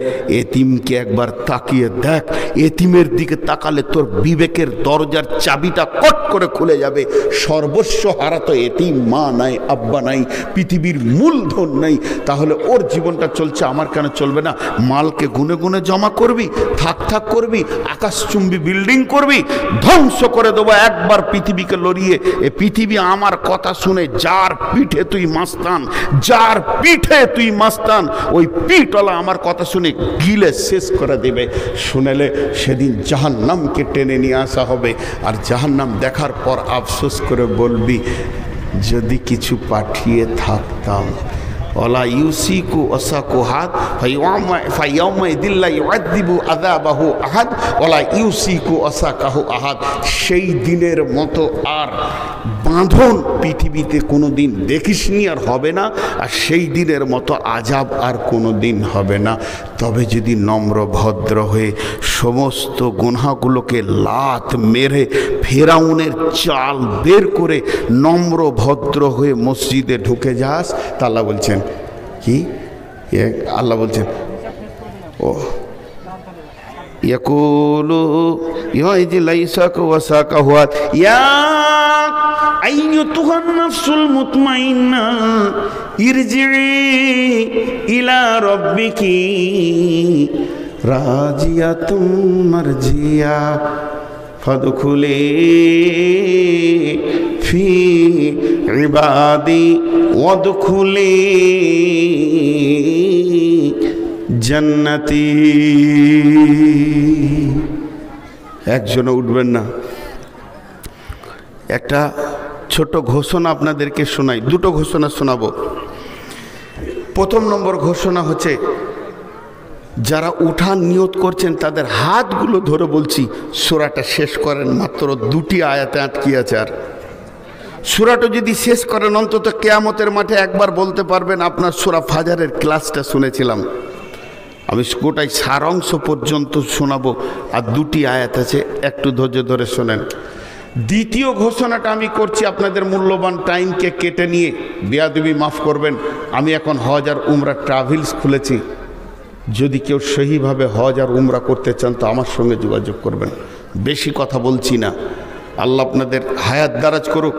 এতিমকে একবার তাকিয়ে দেখ, এতিমের দিকে তাকালে তোর বিবেকের দরজার চাবিটা কট করে খুলে যাবে। সর্বস্ব হারাতো এতিম, মা নাই, আব্বা নাই, পৃথিবীর মূলধন নাই, তাহলে ওর জীবনটা চলছে, আমার কেন চলবে না? মালকে গুনে গুনে জমা করবি, থাক থাক করবি, আকাশচুম্বী বিল্ডিং করবি, ধ্বংস করে দেবো একবার পৃথিবীকে লড়িয়ে। এ পৃথিবী আমার কথা শুনে যার পিঠে তুই মাস্তান, যার পিঠে তুই মাস্তান, ওই পিঠওয়ালা আমার কথা শুনে গিলে শেষ করে দেবে। শুনেলে সেদিন জাহান্নামকে টেনে নিয়ে আসা হবে, আর জাহান্নাম দেখার পর আফসোস করে বলবি যদি কিছু পাঠিয়ে থাকতাম। ওয়ালা ইউসিকু ওয়াসাকু হাদ ফায়াউমা ইদিল্লা ইউআযিবু আযাবাহু আহাদ ওয়ালা ইউসিকু ওয়াসাকাহু আহাদ। সেই দিনের মতো আর বাঁধন পৃথিবীতে কোনো দিন দেখিসনি, আর হবে না। আর সেই দিনের মতো আযাব আর কোনো দিন হবে না। তবে যদি নম্র ভদ্র হয়ে সমস্ত গুনাহগুলোকে লাত মেরে ফেরাউনের চাল বের করে নম্র ভদ্র হয়ে মসজিদে ঢুকে যাস, তা আল্লাহ বলছেন কি? আল্লাহ বলছেন ও ইয়াকুলু ইউআযি লাইসাকা ওয়াসাকা হুয়া ইয়া আইয়ুতুহান নাফসুল মুতমাইন্না ইরজিই ইলা রাব্বিকি রাজিয়াতুম মারজিয়া ফাদখুলি ফি ইবাদি ওয়াদখুলি জান্নাতি। একজনও উঠবেন না। একটা ছোট ঘোষণা আপনাদেরকে শোনাই, 2টো ঘোষণা শোনাবো। প্রথম নম্বর ঘোষণা হচ্ছে, যারা উঠান নিয়ত করছেন তাদের হাতগুলো ধরে বলছি সূরাটা শেষ করেন, মাত্র 2টি আয়াতে আটকে আছে। আর সূরাটা যদি শেষ করেন অন্তত কিয়ামতের মাঠে একবার বলতে পারবেন আপনার সূরা ফাজরের ক্লাসটা শুনেছিলাম। আমি গোটাই সারাংশ পর্যন্ত শোনাবো, আর 2টি আয়াত আছে, একটু ধৈর্য ধরে শোনেন। দ্বিতীয় ঘোষণাটা আমি করছি আপনাদের মূল্যবান টাইমকে কেটে নিয়ে, বেয়াদবি মাফ করবেন। আমি এখন হজ আর উমরা ট্রাভেলস খুলেছি। যদি কেউ সহিভাবে হজ আর উমরা করতে চান তো আমার সঙ্গে যোগাযোগ করবেন। বেশি কথা বলছি না, আল্লাহ আপনাদের হায়াত দারাজ করুক।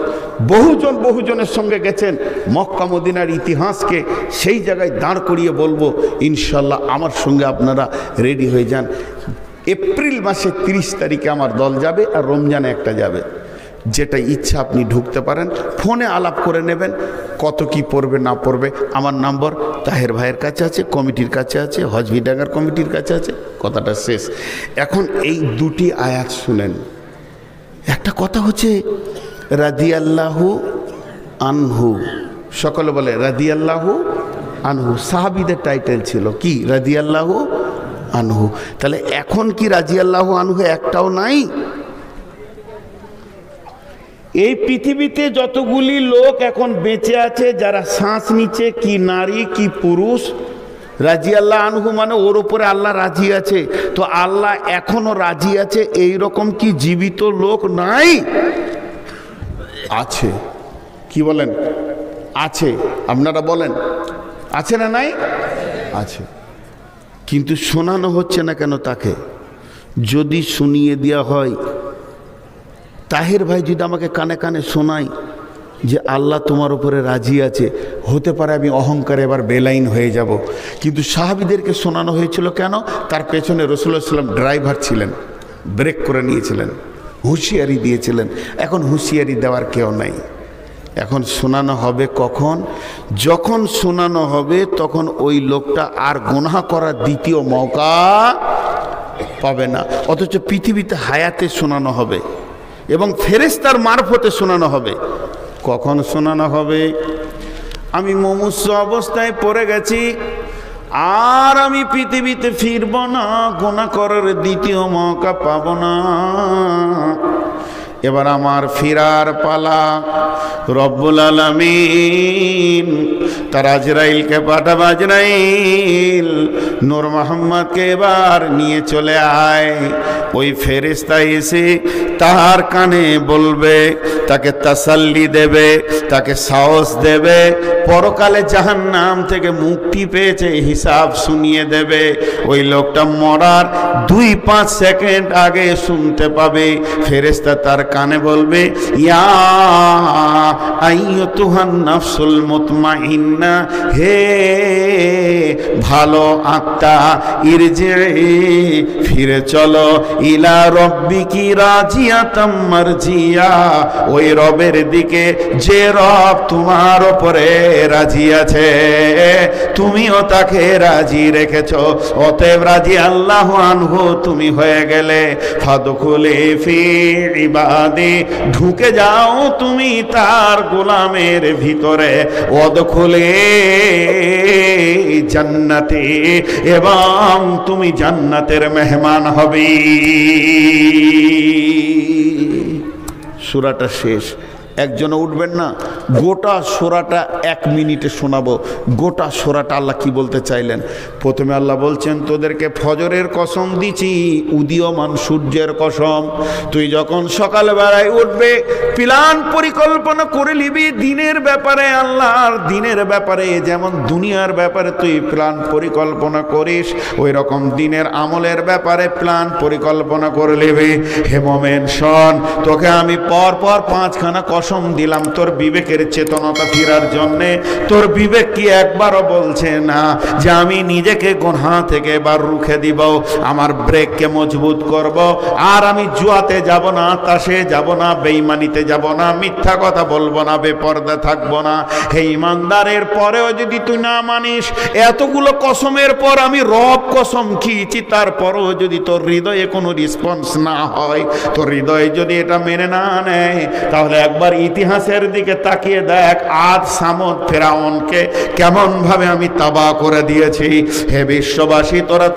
বহুজনের সঙ্গে গেছেন, মক্কা মদিনার ইতিহাসকে সেই জায়গায় দাঁড় করিয়ে বলবো ইনশাল্লাহ। আমার সঙ্গে আপনারা রেডি হয়ে যান। এপ্রিল মাসে 30 তারিখে আমার দল যাবে, আর রমজানে একটা যাবে। যেটা ইচ্ছা আপনি ঢুকতে পারেন, ফোনে আলাপ করে নেবেন, কত কি পড়বে না পড়বে। আমার নম্বর তাহের ভাইয়ের কাছে আছে, কমিটির কাছে আছে, হজবিডাঙ্গার কমিটির কাছে আছে। কথাটা শেষ। এখন এই 2টি আয়াত শুনেন। একটা কথা হচ্ছে রাদিয়াল্লাহু আনহু, সকলে বলে রাদিয়াল্লাহু আনহু। সাহাবীদের টাইটেল ছিল কি? রাদিয়াল্লাহু আনহু। তাহলে এখন কি রাদিয়াল্লাহু আনহু একটাও নাই? এই পৃথিবীতে যতগুলি লোক এখন বেঁচে আছে, যারা শ্বাস নিচ্ছে, কি নারী কি পুরুষ, রাজি আল্লাহ আনহু মানে ওর উপরে আল্লাহ রাজি আছে। তো আল্লাহ এখনো রাজি আছে এই রকম কি জীবিত লোক নাই? আছে। কি বলেন? আছে। আপনারা বলেন আছে না নাই? আছে। কিন্তু শোনানো হচ্ছে না কেন তাকে? যদি শুনিয়ে দেওয়া হয়, তাহের ভাই যদি আমাকে কানে কানে শোনায় যে আল্লাহ তোমার উপরে রাজি আছে, হতে পারে আমি অহংকারে এবার বেলাইন হয়ে যাব। কিন্তু সাহাবীদেরকে শোনানো হয়েছিল কেন? তার পেছনে রাসূলুল্লাহ সাল্লাল্লাহু আলাইহি ওয়াসাল্লাম ড্রাইভার ছিলেন, ব্রেক করে নিয়েছিলেন, হুঁশিয়ারি দিয়েছিলেন। এখন হুঁশিয়ারি দেওয়ার কেউ নাই। এখন শোনানো হবে কখন? যখন শোনানো হবে তখন ওই লোকটা আর গুনাহ করার দ্বিতীয় মৌকা পাবে না। অথচ পৃথিবীতে হায়াতে শোনানো হবে এবং ফেরেশতার মারফতে শোনানো হবে। কখন শোনানো হবে? আমি মুমূর্ষু অবস্থায় পড়ে গেছি, আর আমি পৃথিবীতে ফিরব না, গুনাহ করার দ্বিতীয় মৌকা পাব না। এবার আমার ফিরার পালা। রব্বুল আলামিন তার আজরাইলকে পাঠাবে, আজরাইল নূর মোহাম্মদকে এবার নিয়ে চলে আয়। ওই ফেরেশতা এসে তার কানে বলবে, তাকে তাসাল্লি দেবে, তাকে সাহস দেবে, পরকালে জাহান্নাম থেকে মুক্তি পেয়েছে হিসাব শুনিয়ে দেবে। ওই লোকটা মরার 2-5 সেকেন্ড আগে শুনতে পাবে। ফেরেশতা তার কানে বলবে, ইয়া আইয়ুতুহান নাফসুল মুতমাইন্না, হে ভালো আত্মা, ইরজিই, ফিরে চলো, ইলা রব্বিকি রাজিয়াতাম মারজিয়া, ওই রবের দিকে যে রব তোমার উপরে রাজি আছে, তুমিও তাকে রাজি রেখেছো। অতএব রাজি আল্লাহু আনহু তুমি হয়ে গেলে। ফাদখুলি ফি ইবাদি, ঢুকে যাও তুমি তার গোলামের ভিতরে। ওয়াদখুলি জান্নাতি, এবং তুমি জান্নাতের মেহমান হবে। সূরাটা শেষ। একজনে উঠবেন না, গোটা সূরাটা 1 মিনিটে শোনাবো। গোটা সূরাটা আল্লাহ কি বলতে চাইলেন। প্রথমে আল্লাহ বলছেন, তোদেরকে ফজরের কসম দিছি, উদীয়মান সূর্যের কসম। তুই যখন সকালবেলায় উঠবে, প্ল্যান পরিকল্পনা করে নিবি দিনের ব্যাপারে। আল্লাহর দিনের ব্যাপারে যেমন দুনিয়ার ব্যাপারে তুই প্ল্যান পরিকল্পনা করিস, ওই রকম দিনের আমলের ব্যাপারে প্ল্যান পরিকল্পনা করে নিবি। হে মোমেন শোন, তোকে আমি পর পর 5খানা কসম দিলাম তোর বিবেকের চেতনতা ফেরার জন্যে। তোর বিবেক কি একবারও বলছে না যে আমি নিজেকে গুনাহ থেকে এবার রুখে দিব, আমার ব্রেককে মজবুত করব, আর আমি জুয়াতে যাব না, তাসে যাব না, বেঈমানিতে যাব না, মিথ্যা কথা বলবো না, বেপরদা থাকবো না। হে ইমানদারের পরেও যদি তুই না মানিস, এতগুলো কসমের পর আমি রব কসম খেয়েছি, তারপরও যদি তোর হৃদয়ে কোনো রেসপন্স না হয়, তোর হৃদয়ে যদি এটা মেনে না নেয়, তাহলে একবার ইতিহাসের দিকে তাকিয়ে দেখ, আদ সামুদ ফেরাউনকে কেমন ভাবে আমি তাবাহ করে দিয়েছি। হে বিশ্ববাসী, তোরা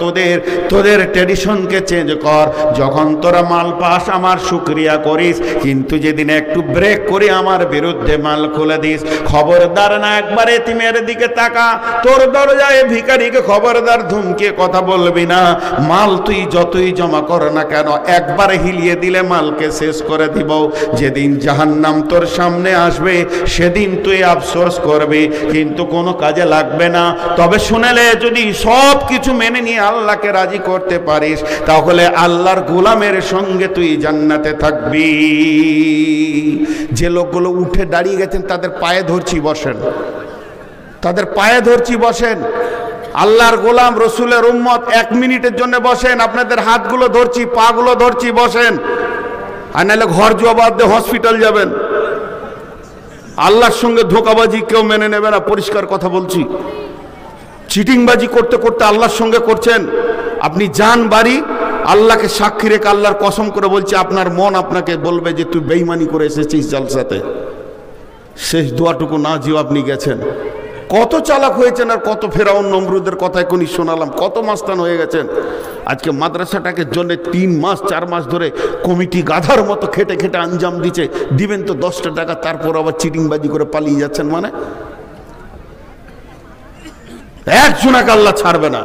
তোদের ট্রেডিশনকে চেঞ্জ কর। যখন তোরা মাল পাস আমার শুকরিয়া করিস, কিন্তু যেদিন একটু ব্রেক করে আমার বিরুদ্ধে মাল খুলে দিস, খবরদার না একবার এতিমের দিকে তাকা। তোর দরজায় ভিখারিকে খবরদার ধুমকে কথা বলবি না। মাল তুই যতই জমা কর না কেন, একবার হিলিয়ে দিলে মালকে শেষ করে দিব। যেদিন জাহান্নাম তোর সামনে আসবে, সেদিন তুই আফসোস করবি, কিন্তু কোনো কাজে লাগবে না। তবে শুনেলে, যদি সব কিছু মেনে নিয়ে আল্লাহকে রাজি করতে পারিস, তাহলে আল্লাহর গোলামের সঙ্গে তুই জান্নাতে থাকবি। যে লোকগুলো উঠে দাঁড়িয়ে গেছেন, তাদের পায়ে ধরছি, বসেন। তাদের পায়ে ধরছি, বসেন। আল্লাহর গোলাম, রসুলের উম্মত, 1 মিনিটের জন্য বসেন। আপনাদের হাতগুলো ধরছি, পাগুলো ধরছি, বসেন। আর নাহলে ঘর জবাব দিয়ে হসপিটাল যাবেন। আল্লাহর সঙ্গে ধোঁকাবাজি কেউ মেনে নেবে না, পরিষ্কার কথা বলছি। চিটিংবাজি করতে করতে আল্লাহর সঙ্গে করছেন। আপনি যান বাড়ি, আল্লাহকে সাক্ষী রেখে আল্লাহর কসম করে বলছি, আপনার মন আপনাকে বলবে যে তুই বেঈমানি করে এসেছিস জালসাতে। শেষ দোয়াটুকু না যেও আপনি গেছেন। কত চালাক হয়েছেন, আর কত ফেরাউন নমরুদের কথা এখনই শোনালাম। কত মাস্তান হয়ে গেছেন। আজকে মাদ্রাসাটাকে জন্য 3 মাস 4 মাস ধরে কমিটি গাধার মতো খেটে খেটে আঞ্জাম দিচ্ছে। দিবেন তো 10টা টাকা, তারপর আবার চিটিংবাজি করে পালিয়ে যাচ্ছেন। মানে একজনাকে আল্লাহ ছাড়বে না।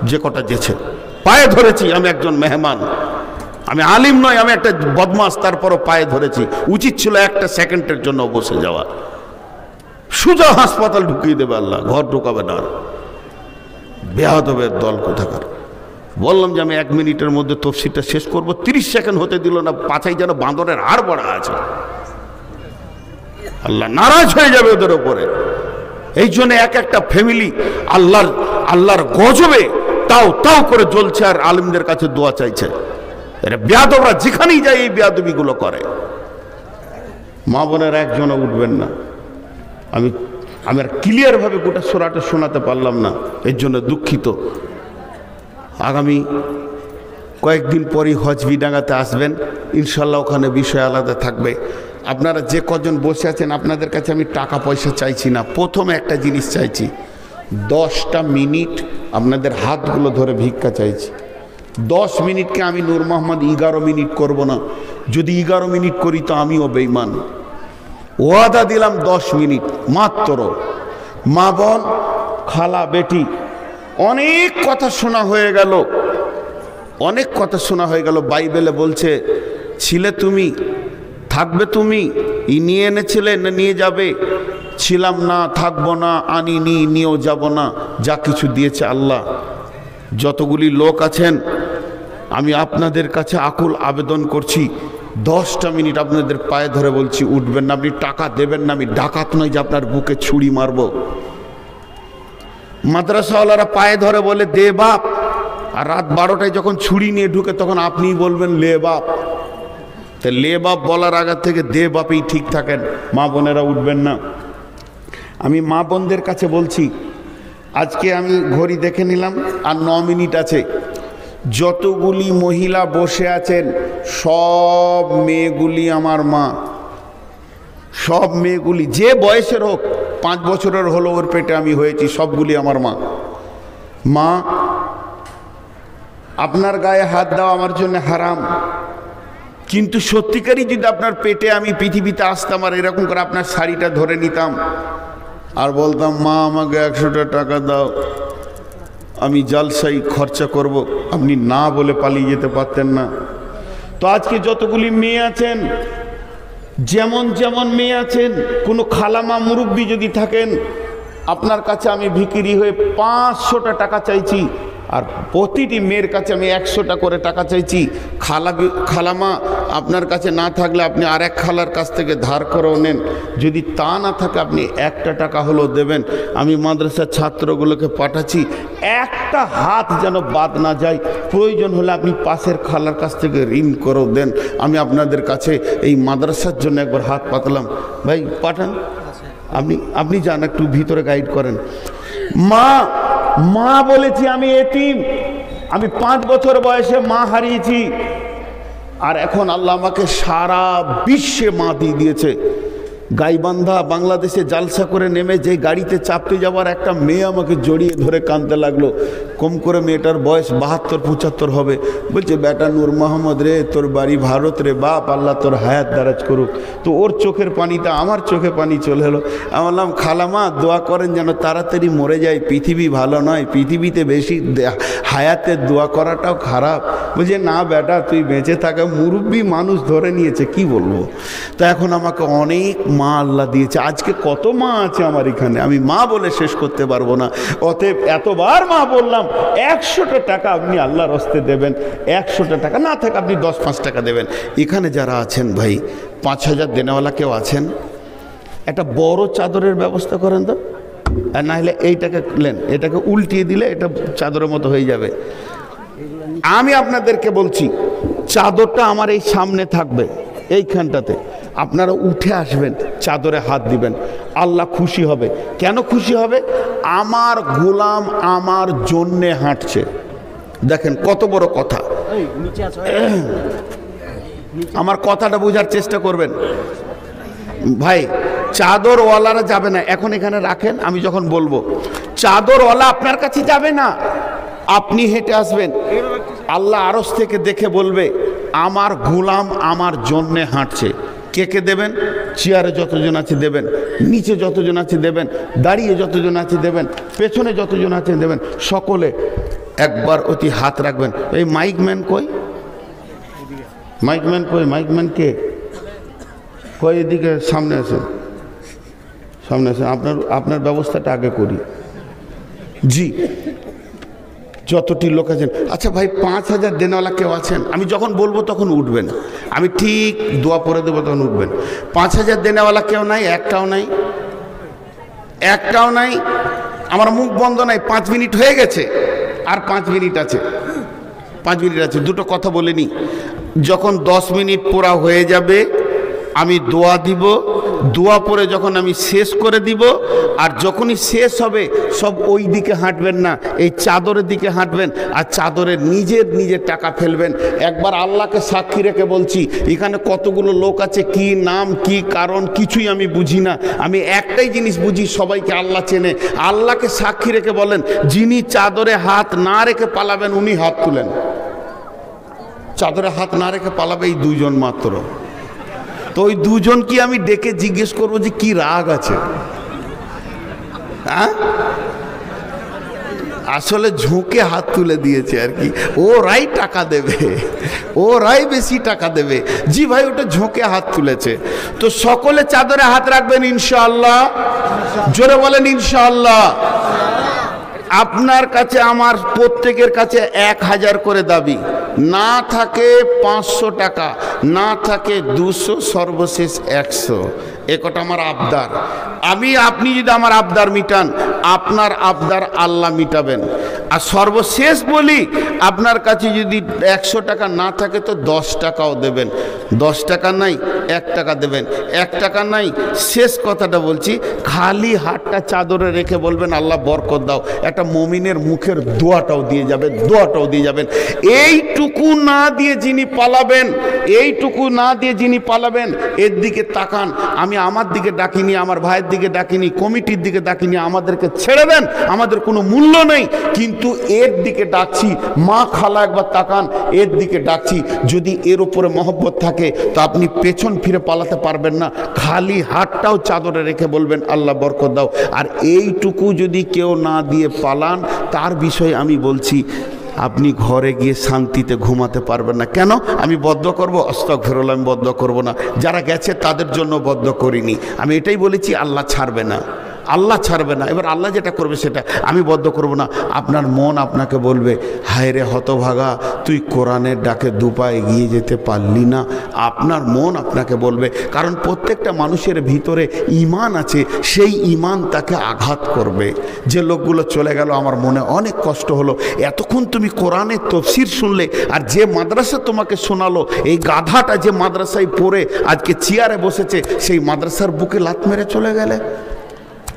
যে কটা যেছে পায়ে ধরেছি, আমি একজন মেহমান, আমি আলিম নয়, আমি একটা বদমাস, তারপরও পায়ে ধরেছি। উচিত ছিল একটা সেকেন্ডের জন্য বসে যাওয়া। সোজা হাসপাতাল ঢুকিয়ে দেবে আল্লাহ, ঘর ঢুকাবে না। বেয়াদবের দল কোথাকার। বললাম যে আমি 1 মিনিটের মধ্যে তফসিরটা শেষ করব, 30 সেকেন্ড হতে দিল না, পাছাই যেন বাঁদরের হাড় বড়া আছে। আল্লাহ নারাজ হয়ে যাবে ওদের ওপরে। এই জন্য এক একটা ফ্যামিলি আল্লাহর গজবে তাও তাও করে জ্বলছে, আর আলিমদের কাছে দোয়া চাইছে। এরা বেয়াদবরা যেখানেই যায় এই বেয়াদবিগুলো করে। মা বোনের একজনও উঠবেন না। আমি আর ক্লিয়ার ভাবে গোটা সূরাটা শোনাতে পারলাম না, এর জন্য দুঃখিত। আগামী কয়েকদিন পরই হজবিডাঙ্গাতে আসবেন ইনশাল্লাহ, ওখানে বিষয় আলাদা থাকবে। আপনারা যে কজন বসে আছেন, আপনাদের কাছে আমি টাকা পয়সা চাইছি না। প্রথমে একটা জিনিস চাইছি, 10টা মিনিট আপনাদের হাতগুলো ধরে ভিক্ষা চাইছি। 10 মিনিটকে আমি নূর মোহাম্মদ 11 মিনিট করব না। যদি 11 মিনিট করি তো আমিও বেঈমান। ওয়াদা দিলাম 10 মিনিট মাত্র। মা বোন, খালা, বেটি, অনেক কথা শোনা হয়ে গেল, অনেক কথা শোনা হয়ে গেল। বাইবেলে বলছে ছিলে তুমি, থাকবে তুমি, ই নিয়ে এনেছিলে না নিয়ে যাবে, ছিলাম না, থাকবো না, আনিনি, নিয়েও যাব না, যা কিছু দিয়েছে আল্লাহ। যতগুলি লোক আছেন আমি আপনাদের কাছে আকুল আবেদন করছি, 10টা মিনিট আপনাদের পায়ে ধরে বলছি, উঠবেন না। আপনি টাকা দেবেন না, আমি ডাকাত নই যে আপনার বুকে ছুরি মারব। মাদ্রাসাওয়ালারা পায়ে ধরে বলে দে বাপ, আর রাত 12টায় যখন ছুরি নিয়ে ঢুকে তখন আপনিই বলবেন লে বাপ। তো লে বাপ বলার আগে থেকে দে বাপেই ঠিক থাকেন। মা বোনেরা উঠবেন না। আমি মা বোনদের কাছে বলছি, আজকে আমি ঘড়ি দেখে নিলাম আর 9 মিনিট আছে। যতগুলি মহিলা বসে আছেন সব মেয়েগুলি আমার মা, সব মেয়েগুলি যে বয়সের হোক, 5 বছরের হলো ওর পেটে আমি হয়েছি, সবগুলি আমার মা। মা, আপনার গায়ে হাত দেওয়া আমার জন্য হারাম, কিন্তু সত্যিকারই যদি আপনার পেটে আমি পৃথিবীতে আসতাম আর এরকম করে আপনার শাড়িটা ধরে নিতাম আর বলতাম মা আমাকে 100টা টাকা দাও, আমি জালসাই খরচা করব, আপনি না বলে পালিয়ে যেতে পারতেন না। তো আজকে যতগুলি মেয়ে আছেন, যেমন যেমন মেয়ে আছেন, কোনো খালামা মুরব্বী যদি থাকেন, আপনার কাছে আমি ভিখিরি হয়ে 500টা টাকা চাইছি, আর প্রতিটি মেয়ের কাছে আমি 100টা করে টাকা চাইছি। খালামা আপনার কাছে না থাকলে আপনি আরেক খালার কাছ থেকে ধার করেও নেন, যদি তা না থাকে আপনি 1টা টাকা হলেও দেবেন। আমি মাদ্রাসার ছাত্রগুলোকে পাঠাচ্ছি, একটা হাত যেন বাদ না যায়। প্রয়োজন হলে আপনি পাশের খালার কাছ থেকে ঋণ করেও দেন। আমি আপনাদের কাছে এই মাদ্রাসার জন্য একবার হাত পাতলাম, ভাই পাঠান। আপনি যান, একটু ভিতরে গাইড করেন। মা বলেছি আমি এতিম, আমি 5 বছর বয়সে মা হারিয়েছি, আর এখন আল্লাহ আমাকে সারা বিশ্বে মা দিয়ে দিয়েছে। গাইবান্ধা বাংলাদেশে জালসা করে নেমে যে গাড়িতে চাপতে যাওয়ার একটা মেয়ে আমাকে জড়িয়ে ধরে কাঁদতে লাগলো। কম করে মেয়েটার বয়স 72-75 হবে। বলছে বেটা নূর মোহাম্মদ রে, তোর বাড়ি ভারত রে বাপ, আল্লাহ তোর হায়াত দারাজ করুক। তো ওর চোখের পানিটা আমার চোখে পানি চলে এলো। আমি বললাম খালামা দোয়া করেন যেন তাড়াতাড়ি মরে যায়, পৃথিবী ভালো নয়, পৃথিবীতে বেশি হায়াতের দোয়া করাটাও খারাপ। বলছে না বেটা তুই বেঁচে থাকা, মুরব্বী মানুষ ধরে নিয়েছে, কি বলবো। তো এখন আমাকে অনেক মা আল্লাহ দিয়েছে। আজকে কত মা আছে আমার এখানে, আমি মা বলে শেষ করতে পারবো না। অতএব এতবার মা বললাম 100টা টাকা আপনি আল্লাহর হস্তে দেবেন, 100টা টাকা না থাকে আপনি 10-5 টাকা দেবেন। এখানে যারা আছেন ভাই, 5000 দেনেওয়ালা কেউ আছেন, একটা বড় চাদরের ব্যবস্থা করেন তো, আর না হলে এইটাকে নেন, এটাকে উল্টিয়ে দিলে এটা চাদরের মতো হয়ে যাবে। আমি আপনাদেরকে বলছি, চাদরটা আমার এই সামনে থাকবে, এইখানটাতে আপনারা উঠে আসবেন, চাদরে হাত দিবেন, আল্লাহ খুশি হবে। কেন খুশি হবে? আমার গোলাম আমার জন্যে হাঁটছে। দেখেন কত বড় কথা। আমার কথাটা বোঝার চেষ্টা করবেন ভাই। চাদরওয়ালারা যাবে না, এখন এখানে রাখেন, আমি যখন বলবো চাদরওয়ালা আপনার কাছে যাবে না, আপনি হেঁটে আসবেন। আল্লাহ আরশ থেকে দেখে বলবে আমার গোলাম আমার জন্যে হাঁটছে। কে কে দেবেন? চেয়ারে যতজন আছে দেবেন, নিচে যতজন আছে দেবেন, দাঁড়িয়ে যতজন আছে দেবেন, পেছনে যতজন আছে দেবেন, সকলে একবার অতি হাত রাখবেন। এই মাইকম্যান কই? মাইকম্যান কই? মাইকম্যান কে কই? এদিকে সামনে আসেন, সামনে আসেন। আপনার ব্যবস্থাটা আগে করি। জি, যতটি লোক আছেন। আচ্ছা ভাই, 5,000 দেনওয়ালা কেউ আছেন? আমি যখন বলবো তখন উঠবেন, আমি ঠিক দোয়া পরে দেবো তখন উঠবেন। 5,000 দেনওয়ালা কেউ নাই? একটাও নাই, একটাও নাই। আমার মুখ বন্ধ নাই, 5 মিনিট হয়ে গেছে, আর 5 মিনিট আছে, 5 মিনিট আছে। দুটো কথা বলে নি। যখন 10 মিনিট পুরা হয়ে যাবে আমি দোয়া দিব, দোয়া পরে যখন আমি শেষ করে দিব, আর যখনই শেষ হবে সব ওই দিকে হাঁটবেন না, এই চাদরের দিকে হাঁটবেন, আর চাদরের নিজের টাকা ফেলবেন। একবার আল্লাহকে সাক্ষী রেখে বলছি, এখানে কতগুলো লোক আছে, কি নাম কি কারণ কিছুই আমি বুঝি না। আমি একটাই জিনিস বুঝি, সবাইকে আল্লাহ চেনে। আল্লাহকে সাক্ষী রেখে বলেন, যিনি চাদরে হাত না রেখে পালাবেন উনি হাত তুলেন। চাদরে হাত না রেখে পালাবে এই 2 জন মাত্র। তো ওই 2 জন কি আমি ডেকে জিজ্ঞেস করবো যে কি রাগ আছে? হ্যাঁ, আসলে ঝুঁকে হাত তুলে দিয়েছে আর কি, ওরাই টাকা দেবে, ওরাই বেশি টাকা দেবে। জি ভাই, ওটা ঝুঁকে হাত তুলেছে। তো সকলে চাদরে হাত রাখবেন ইনশাআল্লাহ। জোরে বলেন ইনশাআল্লাহ। আপনার কাছে আমার প্রত্যেকের কাছে 1000 করে দাবি, না থাকে 500 টাকা, না থাকে 200, সর্বশেষ 100। একটা আমার আবদার। আপনি যদি আমার আবদার মিটান, আপনার আবদার আল্লাহ মিটাবেন। আর সর্বশেষ বলি, আপনার কাছে যদি 100 টাকা না থাকে তো 10 টাকাও দেবেন। 10 টাকা নাই 1 টাকা দেবেন, 1 টাকা নাই। শেষ কথাটা বলছি, খালি হাতটা চাদরে রেখে বলবেন আল্লাহ বরকত দাও। একটা মুমিনের মুখের দোয়াটাও দিয়ে যাবেন, দোয়াটাও দিয়ে যাবেন। এইটুকু না দিয়ে যিনি পালাবেন, এইটুকু না দিয়ে যিনি পালাবেন, এর দিকে তাকান। আমি আমার দিকে ডাকিনি, আমার ভাইয়ের দিকে ডাকিনি, কমিটির দিকে ডাকিনি, আমাদেরকে ছেড়ে দেন, আমাদের কোনো মূল্য নেই। কিন্তু এর দিকে ডাকছি, মা খালা একবার তাকান, এর দিকে ডাকছি। যদি এর উপরে মহব্বত থাকে তো আপনি পেছন ফিরে পালাতে পারবেন না। খালি হাতটাও চাদরে রেখে বলবেন আল্লাহ বরকত দাও। আর এইটুকু যদি কেউ না দিয়ে পালান, তার বিষয়ে আমি বলছি আপনি ঘরে গিয়ে শান্তিতে ঘুমাতে পারবেন না। কেন? আমি বদ্ধ করবো? আস্তাগফিরুল্লাহ, আমি বদ্ধ করবো না। যারা গেছে তাদের জন্য বদ্ধ করিনি। আমি এটাই বলেছি, আল্লাহ ছাড়বে না, আল্লাহ ছাড়বে না। এবার আল্লাহ যেটা করবে সেটা আমি বদ্ধ করব না। আপনার মন আপনাকে বলবে, হায় রে হতভাগা, তুই কোরআনের ডাকে দুপা এগিয়ে যেতে পারলি না। আপনার মন আপনাকে বলবে, কারণ প্রত্যেকটা মানুষের ভিতরে ঈমান আছে, সেই ঈমান তাকে আঘাত করবে। যে লোকগুলো চলে গেল, আমার মনে অনেক কষ্ট হলো। এতক্ষণ তুমি কোরআনের তাফসীর শুনলে, আর যে মাদ্রাসা তোমাকে শোনালো, এই গাধাটা যে মাদ্রাসায় পড়ে আজকে চেয়ারে বসেছে, সেই মাদ্রাসার বুকে লাত মেরে চলে গেলে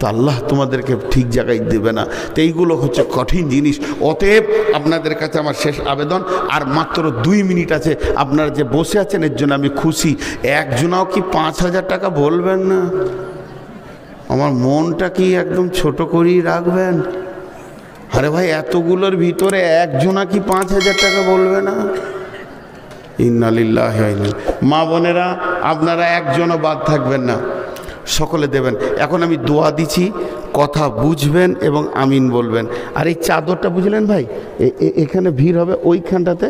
তো আল্লাহ তোমাদেরকে ঠিক জায়গায় দেবে না। তো এইগুলো হচ্ছে কঠিন জিনিস। অতএব আপনাদের কাছে আমার শেষ আবেদন, আর মাত্র 2 মিনিট আছে। আপনারা যে বসে আছেন এর জন্য আমি খুশি। একজনাও কি 5,000 টাকা বলবেন না? আমার মনটা কি একদম ছোট করেই রাখবেন? আরে ভাই, এতগুলোর ভিতরে একজনা কি 5,000 টাকা বলবে না? ইন্না লিল্লাহি ওয়া ইন্না ইলাইহি। মা বোনেরা, আপনারা একজনও বাদ থাকবেন না, সকলে দেবেন। এখন আমি দোয়া দিচ্ছি, কথা বুঝবেন এবং আমিন বলবেন। আর এই চাদরটা বুঝলেন ভাই, এখানে ভিড় হবে, ওইখানটাতে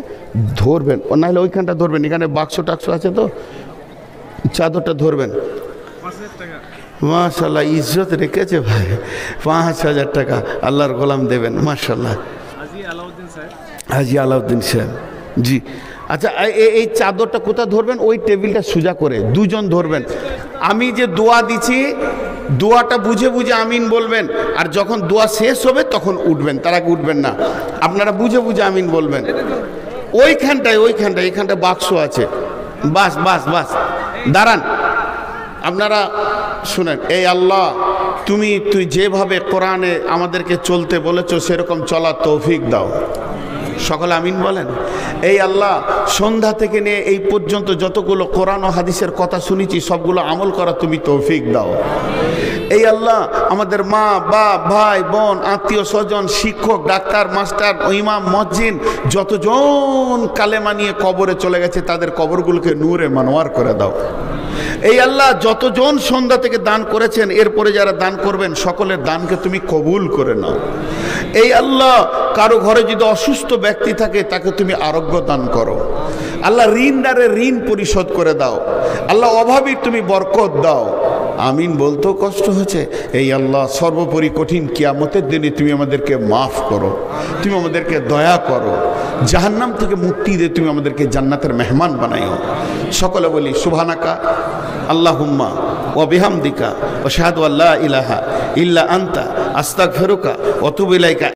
ধরবেন, নাহলে ওইখানটা ধরবেন। এখানে বাক্স টাক্স আছে তো, চাদরটা ধরবেন। মাশাল্লাহ, ইজ্জত রেখেছে ভাই। 5,000 টাকা আল্লাহর গোলাম দেবেন। মাশাল্লাহ, হাজি আলাউদ্দিন সাহেব। জি, আচ্ছা, এই চাদরটা কোথায় ধরবেন? ওই টেবিলটা সোজা করে 2 জন ধরবেন। আমি যে দোয়া দিচ্ছি, দোয়াটা বুঝে বুঝে আমিন বলবেন। আর যখন দোয়া শেষ হবে তখন উঠবেন, তার আগে উঠবেন না। আপনারা বুঝে বুঝে আমিন বলবেন। ওইখানটায় এখানটা বাক্স আছে। বাস বাস বাস, দাঁড়ান। আপনারা শুনেন, এই আল্লাহ, তুই যেভাবে কোরআনে আমাদেরকে চলতে বলেছো সেরকম চলার তৌফিক দাও। সকলে আমিন বলেন। এই আল্লাহ, সন্ধ্যা থেকে নিয়ে এই পর্যন্ত যতগুলো কোরআন ও হাদিসের কথা শুনেছি সবগুলো আমল করা তুমি তৌফিক দাও। এই আল্লাহ, আমাদের মা বাপ ভাই বোন আত্মীয় স্বজন শিক্ষক ডাক্তার মাস্টার ইমাম মসজিদ যতজন কালেমা নিয়ে কবরে চলে গেছে তাদের কবরগুলোকে নূরে মানওয়ার করে দাও। এই আল্লাহ যতজন সন্ধ্যা থেকে দান করেছেন এরপরে যারা দান করবেন সকলের দানকে তুমি কবুল করে নাও। এই আল্লাহ কারো ঘরে যদি অসুস্থ ব্যক্তি থাকে তাকে তুমি আরোগ্য দান করো। আল্লাহ ঋণদারে ঋণ পরিশোধ করে দাও। আল্লাহ অভাবী তুমি বরকত দাও। আমিন বলতেও কষ্ট হচ্ছে। এই আল্লাহ সর্বোপরি কঠিন কিয়ামতের দিনে তুমি আমাদেরকে মাফ করো, তুমি আমাদেরকে দয়া করো, জাহান্নাম থেকে মুক্তি দিয়ে তুমি আমাদেরকে জান্নাতের মেহমান বানাইও। সকলে বলি সুবহানাকা আল্লাহুম্মা ওয়া বিহামদিকা ওয়া আশহাদু আল্লা ইলাহা ইল্লা আনতা আস্তাগফিরুকা ওয়া আতুবু ইলাইকা।